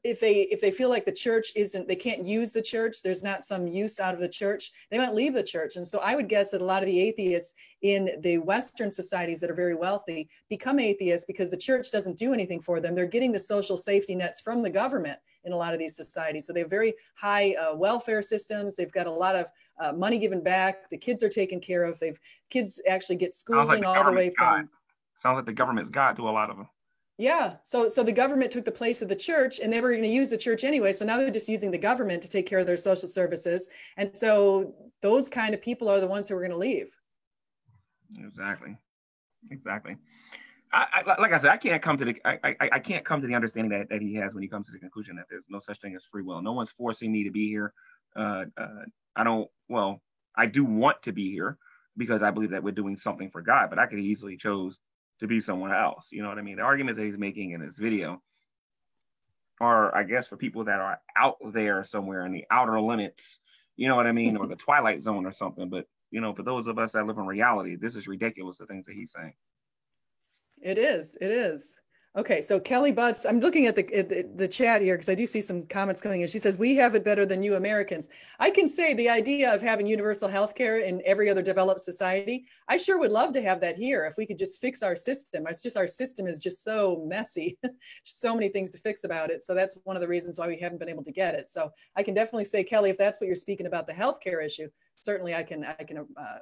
if they feel like the church they can't use the church, there's not some use out of the church, they might leave the church. And so I would guess that a lot of the atheists in the Western societies that are very wealthy become atheists because the church doesn't do anything for them. They're getting the social safety nets from the government in a lot of these societies. So they have very high welfare systems. They've got a lot of money given back. The kids are taken care of. Kids actually get schooling all the way from. Sounds like the government's God to a lot of them. Yeah. So the government took the place of the church and they were going to use the church anyway. So now they're just using the government to take care of their social services. And so those kind of people are the ones who are going to leave. Exactly. Like I said, I can't come to the understanding that he has when he comes to the conclusion that there's no such thing as free will. No one's forcing me to be here. I do want to be here because I believe that we're doing something for God, but I could easily chose to be someone else. You know what I mean? The arguments that he's making in this video are, I guess, for people that are out there somewhere in the outer limits, you know what I mean? Or the Twilight Zone or something. But, you know, for those of us that live in reality, this is ridiculous, the things that he's saying. It is. Okay, so Kelly Butts, I'm looking at the chat here because I do see some comments coming in. She says, we have it better than you Americans. I can say the idea of having universal health care in every other developed society, I sure would love to have that here if we could just fix our system. It's just our system is just so messy, so many things to fix about it. So that's one of the reasons why we haven't been able to get it. So I can definitely say, Kelly, if that's what you're speaking about, the healthcare issue, certainly I can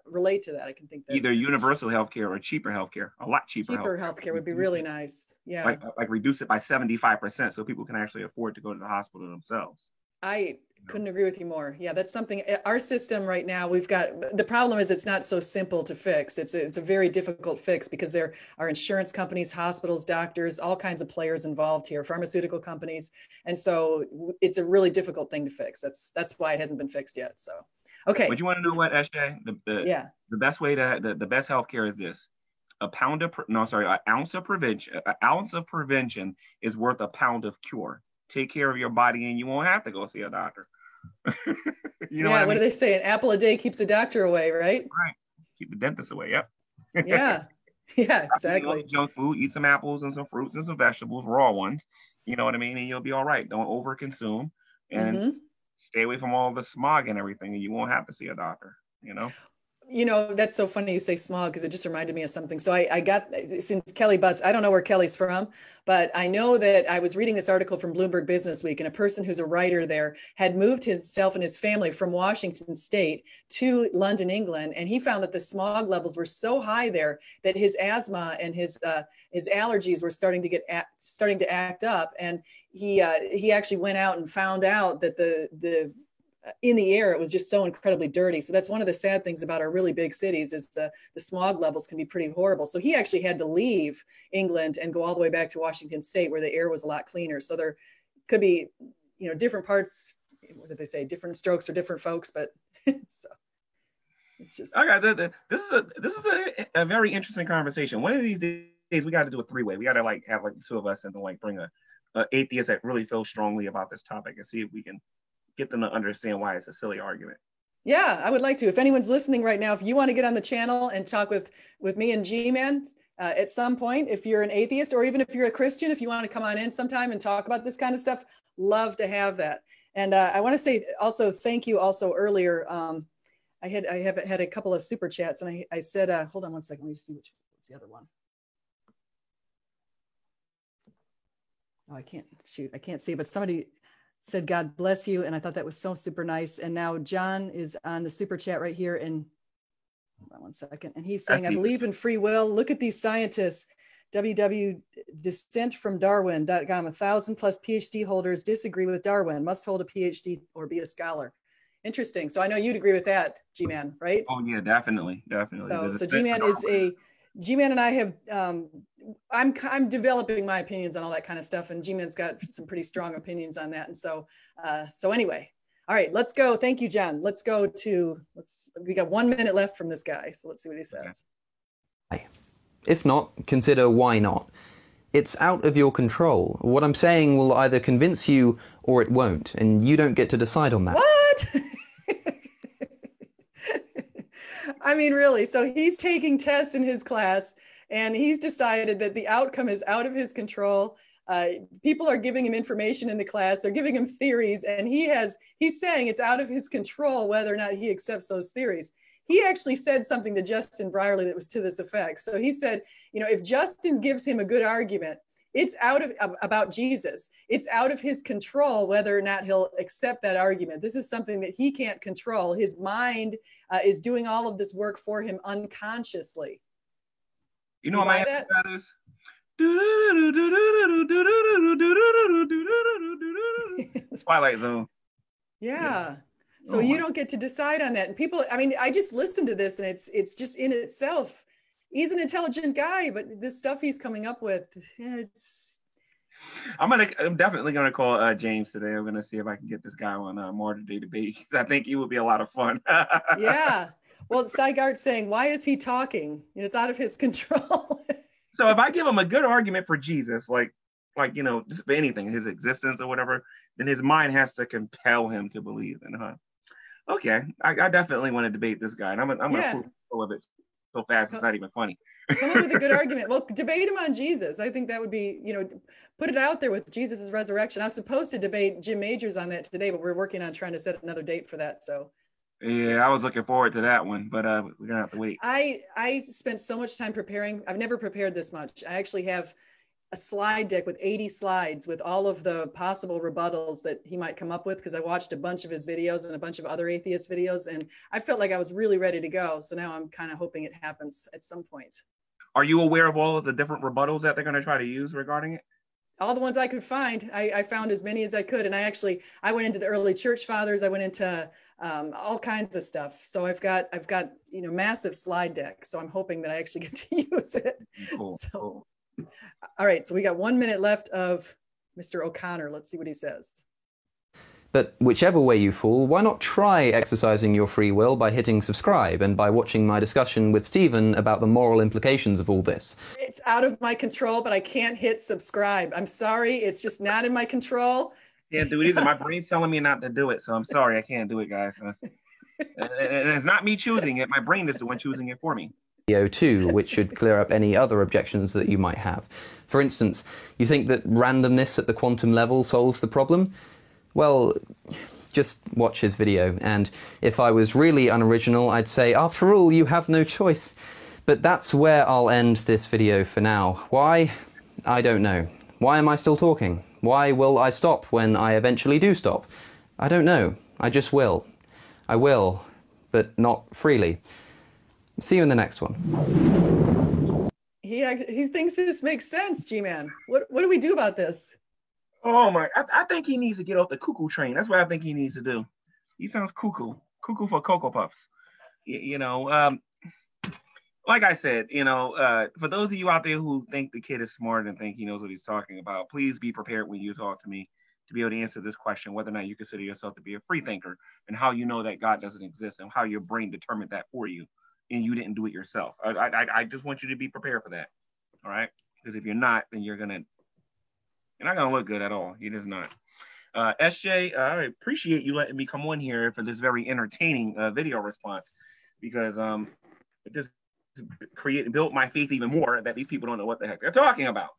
relate to that. I can think that either universal healthcare or cheaper healthcare, a lot cheaper healthcare would be really nice. Yeah, like reduce it by 75% so people can actually afford to go to the hospital themselves. I couldn't agree with you more. Yeah, that's something. Our system right now, we've got, the problem is it's not so simple to fix. It's a very difficult fix because there are insurance companies, hospitals, doctors, all kinds of players involved here, pharmaceutical companies, and so it's a really difficult thing to fix. That's why it hasn't been fixed yet. So. Okay. But you want to know what, SJ? The best way the best healthcare is this: an ounce of prevention is worth a pound of cure. Take care of your body, and you won't have to go see a doctor. You know what do they say? An apple a day keeps the doctor away, right? Right. Keep the dentist away. Yep. Yeah, exactly. Eat junk food. Eat some apples and some fruits and some vegetables, raw ones. You know what I mean? And you'll be all right. Don't overconsume and stay away from all the smog and everything, and you won't have to see a doctor. You know, that's so funny you say smog because it just reminded me of something. So I got, since Kelly Butts, I don't know where Kelly's from, but I know that I was reading this article from Bloomberg Business Week, and a person who's a writer there had moved himself and his family from Washington State to London, England, and he found that the smog levels were so high there that his asthma and his allergies were starting to act up, and he actually went out and found out that the in the air, it was just so incredibly dirty. So that's one of the sad things about our really big cities is the smog levels can be pretty horrible. So he actually had to leave England and go all the way back to Washington State where the air was a lot cleaner. So there could be, different parts, what did they say? Different strokes for different folks, but so it's just. Okay, this is a very interesting conversation. One of these days we got to do a three-way. We got to have the two of us and then bring a atheist that really feels strongly about this topic and see if we can get them to understand why it's a silly argument. Yeah, I would like to. If anyone's listening right now, if you want to get on the channel and talk with me and G-Man at some point, if you're an atheist or even if you're a Christian, if you want to come on in sometime and talk about this kind of stuff, love to have that. And I want to say also thank you also earlier. I have had a couple of super chats and I said, hold on one second, let me see what's the other one. Oh, I can't see, but somebody said, God bless you. And I thought that was so super nice. And now John is on the super chat right here. And hold on one second. And he's saying, I believe in free will. Look at these scientists, www.descentfromdarwin.com. 1,000+ PhD holders disagree with Darwin, must hold a PhD or be a scholar. Interesting. So I know you'd agree with that, G-Man, right? Oh yeah, definitely. So G-Man is G-Man and I have, I'm developing my opinions on all that kind of stuff, and G-Man's got some pretty strong opinions on that. And so, so anyway, all right, let's go. Thank you, John. Let's go to, we got 1 minute left from this guy. So let's see what he says. If not, consider why not. It's out of your control. What I'm saying will either convince you or it won't, and you don't get to decide on that. What? I mean, really, so he's taking tests in his class and he's decided that the outcome is out of his control. People are giving him information in the class, they're giving him theories, and he's saying it's out of his control whether or not he accepts those theories. He actually said something to Justin Brierley that was to this effect. So he said, you know, if Justin gives him a good argument, it's about Jesus. It's out of his control whether or not he'll accept that argument. This is something that he can't control. His mind is doing all of this work for him unconsciously. You know what my answer to that is? Twilight Zone. Yeah. So you don't get to decide on that. And people, I mean, I just listened to this and it's just in itself. He's an intelligent guy, but this stuff he's coming up with, it's... I'm definitely gonna call James today. I'm gonna see if I can get this guy on more today debate. I think he would be a lot of fun. Yeah. Well, Seigart's saying, why is he talking? You know, it's out of his control. So if I give him a good argument for Jesus, like you know, just for anything, his existence or whatever, then his mind has to compel him to believe in it. Okay, I definitely want to debate this guy, and I'm gonna prove all of it so fast it's not even funny. Come up with a good argument. Well, debate him on Jesus. I think that would be, you know, put it out there with Jesus's resurrection. I was supposed to debate Jim Majors on that today, but we're working on trying to set another date for that. So yeah, I was looking forward to that one, but we're gonna have to wait. I spent so much time preparing. I've never prepared this much. I actually have a slide deck with 80 slides with all of the possible rebuttals that he might come up with, because I watched a bunch of his videos and a bunch of other atheist videos, and I felt like I was really ready to go. So now I'm kind of hoping it happens at some point. Are you aware of all of the different rebuttals that they're going to try to use regarding it? All the ones I could find. I found as many as I could, and I went into the early church fathers. I went into all kinds of stuff. So I've got you know, massive slide deck. So I'm hoping that I actually get to use it. Cool. So, Cool. All right, so we got 1 minute left of Mr. O'Connor. Let's see what he says. But whichever way you fall, why not try exercising your free will by hitting subscribe and by watching my discussion with Stephen about the moral implications of all this? It's out of my control, but I can't hit subscribe. I'm sorry, it's just not in my control. Can't do it either. My brain's telling me not to do it, so I'm sorry, I can't do it, guys. And it's not me choosing it. My brain is the one choosing it for me. Too, which should clear up any other objections that you might have. For instance, you think that randomness at the quantum level solves the problem? Well, just watch his video, and if I was really unoriginal, I'd say, after all, you have no choice. But that's where I'll end this video for now. Why? I don't know. Why am I still talking? Why will I stop when I eventually do stop? I don't know. I just will. I will, but not freely. See you in the next one. He thinks this makes sense, G-Man. What do we do about this? Oh my! I think he needs to get off the cuckoo train. That's what I think he needs to do. He sounds cuckoo for Cocoa Puffs. You know, like I said, you know, for those of you out there who think the kid is smart and think he knows what he's talking about, please be prepared when you talk to me to be able to answer this question, whether or not you consider yourself to be a free thinker, and how you know that God doesn't exist, and how your brain determined that for you, and you didn't do it yourself. I just want you to be prepared for that, all right? Because if you're not, then you're not gonna look good at all. You're just not. SJ, I appreciate you letting me come on here for this very entertaining video response, because it just built my faith even more that these people don't know what the heck they're talking about.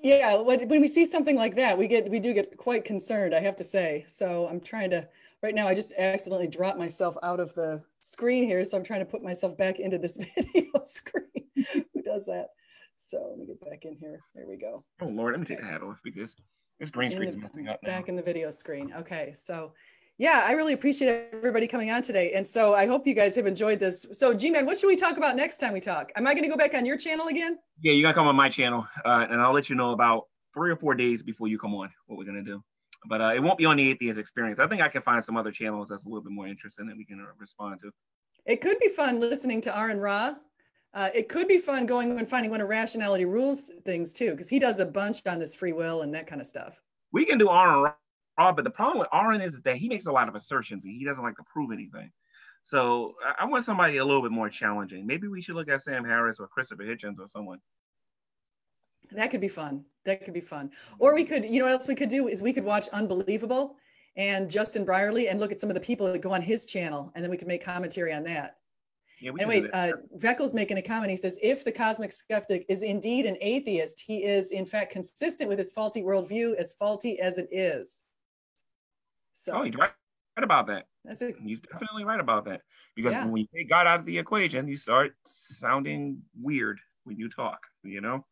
Yeah, when we see something like that, we do get quite concerned, I have to say. So I'm trying to, right now I just accidentally dropped myself out of the screen here, so I'm trying to put myself back into this video screen. Who does that? So let me get back in here. There we go. Oh Lord, let me take the hat off because this green screen is messing up now. Back in the video screen. Okay, so yeah, I really appreciate everybody coming on today. And so I hope you guys have enjoyed this. So G-Man, what should we talk about next time we talk? Am I going to go back on your channel again? Yeah, you're going to come on my channel, and I'll let you know about 3 or 4 days before you come on what we're going to do. But it won't be on the Atheist Experience. I think I can find some other channels that's a little bit more interesting that we can respond to. It could be fun listening to Aaron Ra. It could be fun going and finding when irrationality rules things too, because he does a bunch on this free will and that kind of stuff. We can do Aaron Ra, but the problem with Aaron is that he makes a lot of assertions and he doesn't like to prove anything. So I want somebody a little bit more challenging. Maybe we should look at Sam Harris or Christopher Hitchens or someone. That could be fun. That could be fun. Or we could, you know what else we could do is we could watch Unbelievable and Justin Brierley and look at some of the people that go on his channel, and then we could make commentary on that. Yeah, anyway, Veckel's making a comment. He says, if the cosmic skeptic is indeed an atheist, he is in fact consistent with his faulty worldview, as faulty as it is. So, he's right about that. That's it. He's definitely right about that. Because when you take God out of the equation, you start sounding weird when you talk, you know?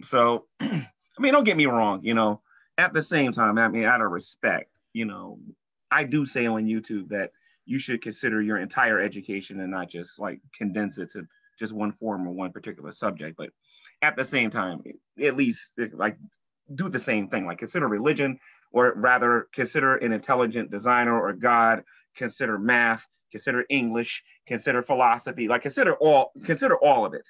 So, I mean, don't get me wrong, you know, at the same time, I mean, out of respect, you know, I do say on YouTube that you should consider your entire education and not just like condense it to just one form or one particular subject. But at the same time, at least like do the same thing, like consider religion, or rather consider an intelligent designer or God, consider math, consider English, consider philosophy, like consider all of it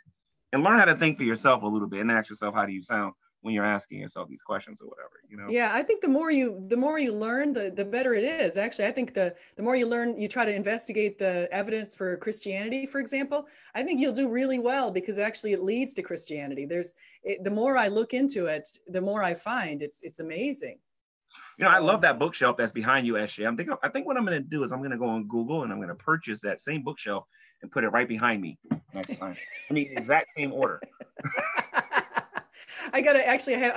and learn how to think for yourself a little bit and ask yourself, how do you sound when you're asking yourself these questions or whatever, you know? Yeah, I think the more you learn, the better it is. Actually, I think the more you learn, you try to investigate the evidence for Christianity, for example, I think you'll do really well, because actually it leads to Christianity. The more I look into it, the more I find it's amazing. You know, I love that bookshelf that's behind you, Ashley. I think what I'm going to do is I'm going to go on Google and I'm going to purchase that same bookshelf and put it right behind me next time. I mean, exact same order. I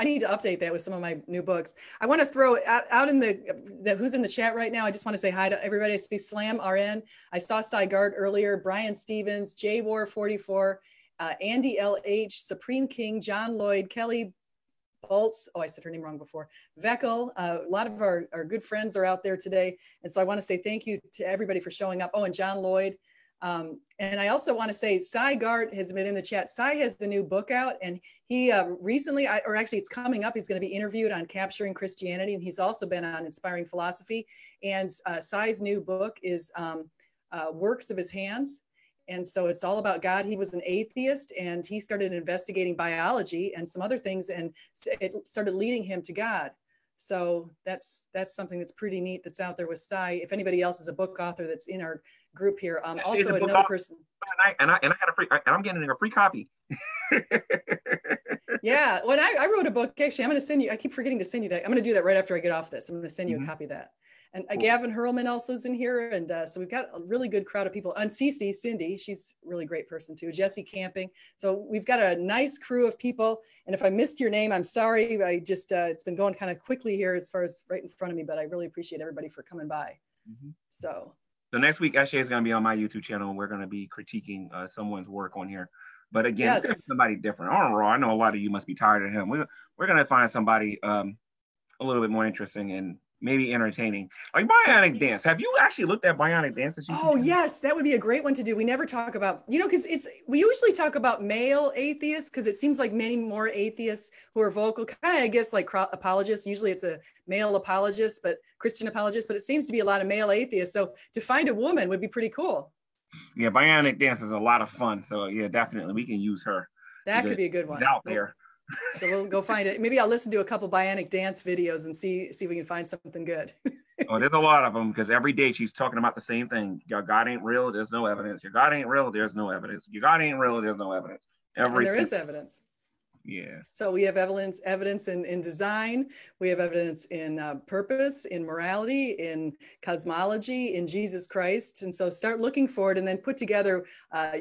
need to update that with some of my new books. I want to throw out in the who's in the chat right now. I just want to say hi to everybody. I see Slam RN. I saw Cy Gard earlier, Brian Stevens, J War 44, Andy LH, Supreme King, John Lloyd, Kelly Bolts. Oh, I said her name wrong before. Veckel. A lot of our good friends are out there today. And so I want to say thank you to everybody for showing up. Oh, and John Lloyd. And I also want to say Cy Gart has been in the chat. Cy has the new book out, and he recently, or actually it's coming up, he's going to be interviewed on Capturing Christianity, and he's also been on Inspiring Philosophy. And Cy's new book is Works of His Hands. And so it's all about God. He was an atheist, and he started investigating biology and some other things, and it started leading him to God. So that's something that's pretty neat that's out there with Cy. If anybody else is a book author that's in our group here, also another person. And I got a free, and I'm getting a free copy. Yeah, when I wrote a book, actually, I'm going to send you. I keep forgetting to send you that. I'm going to do that right after I get off this. I'm going to send you a copy of that. And cool. Gavin Hurlman also is in here, and so we've got a really good crowd of people. And Cece, Cindy, she's a really great person too. Jesse Camping. So we've got a nice crew of people. And if I missed your name, I'm sorry. I just it's been going kind of quickly here as far as right in front of me, but I really appreciate everybody for coming by. So next week, Ashley is going to be on my YouTube channel, and we're going to be critiquing someone's work on here. But again, yes, somebody different. I know a lot of you must be tired of him. We're going to find somebody a little bit more interesting and maybe entertaining, like Bionic Dance. Have you actually looked at Bionic Dance? Oh yes, that would be a great one to do. We never talk about, because we usually talk about male atheists, because it seems like many more atheists who are vocal, kind of I guess like apologists. Usually it's a male apologist, but Christian apologist, but it seems to be a lot of male atheists. So to find a woman would be pretty cool. Yeah, Bionic Dance is a lot of fun. So yeah, definitely we can use her. That could be a good one. She's out there. So we'll go find it. Maybe I'll listen to a couple Bionic Dance videos and see if we can find something good. Oh, there's a lot of them, because every day she's talking about the same thing. Your God ain't real, there's no evidence. Your God ain't real, there's no evidence. Your God ain't real, there's no evidence. There is evidence. Yeah. So we have evidence in design. We have evidence in purpose, in morality, in cosmology, in Jesus Christ. And so start looking for it, and then put together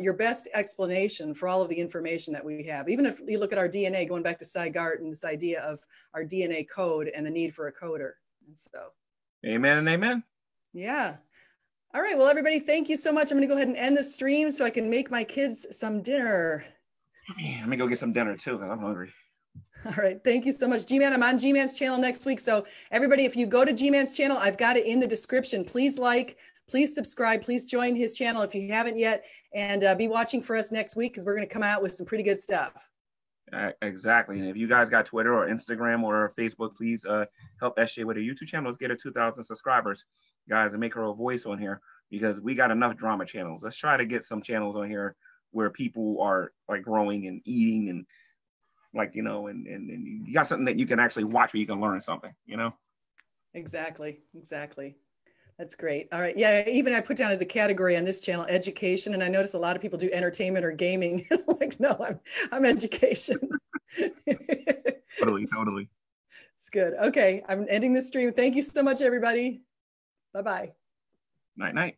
your best explanation for all of the information that we have. Even if you look at our DNA, going back to Cy Gart and this idea of our DNA code and the need for a coder. And so. Amen and amen. Yeah. All right. Well, everybody, thank you so much. I'm going to go ahead and end the stream so I can make my kids some dinner. Let me go get some dinner too, because I'm hungry. All right. Thank you so much, G-Man. I'm on G-Man's channel next week. So everybody, if you go to G-Man's channel, I've got it in the description. Please please subscribe, please join his channel if you haven't yet, and be watching for us next week, because we're going to come out with some pretty good stuff. Exactly. And if you guys got Twitter or Instagram or Facebook, please help SJ with her YouTube channel. Let's get her 2,000 subscribers, guys, and make her a voice on here, because we got enough drama channels. Let's try to get some channels on here where people are like growing and eating and like, you know, and you got something that you can actually watch where you can learn something, you know? Exactly. That's great. All right. Yeah. Even I put down as a category on this channel, education. And I notice a lot of people do entertainment or gaming. Like, no, I'm education. Totally. It's good. Okay. I'm ending the stream. Thank you so much, everybody. Bye-bye. Night.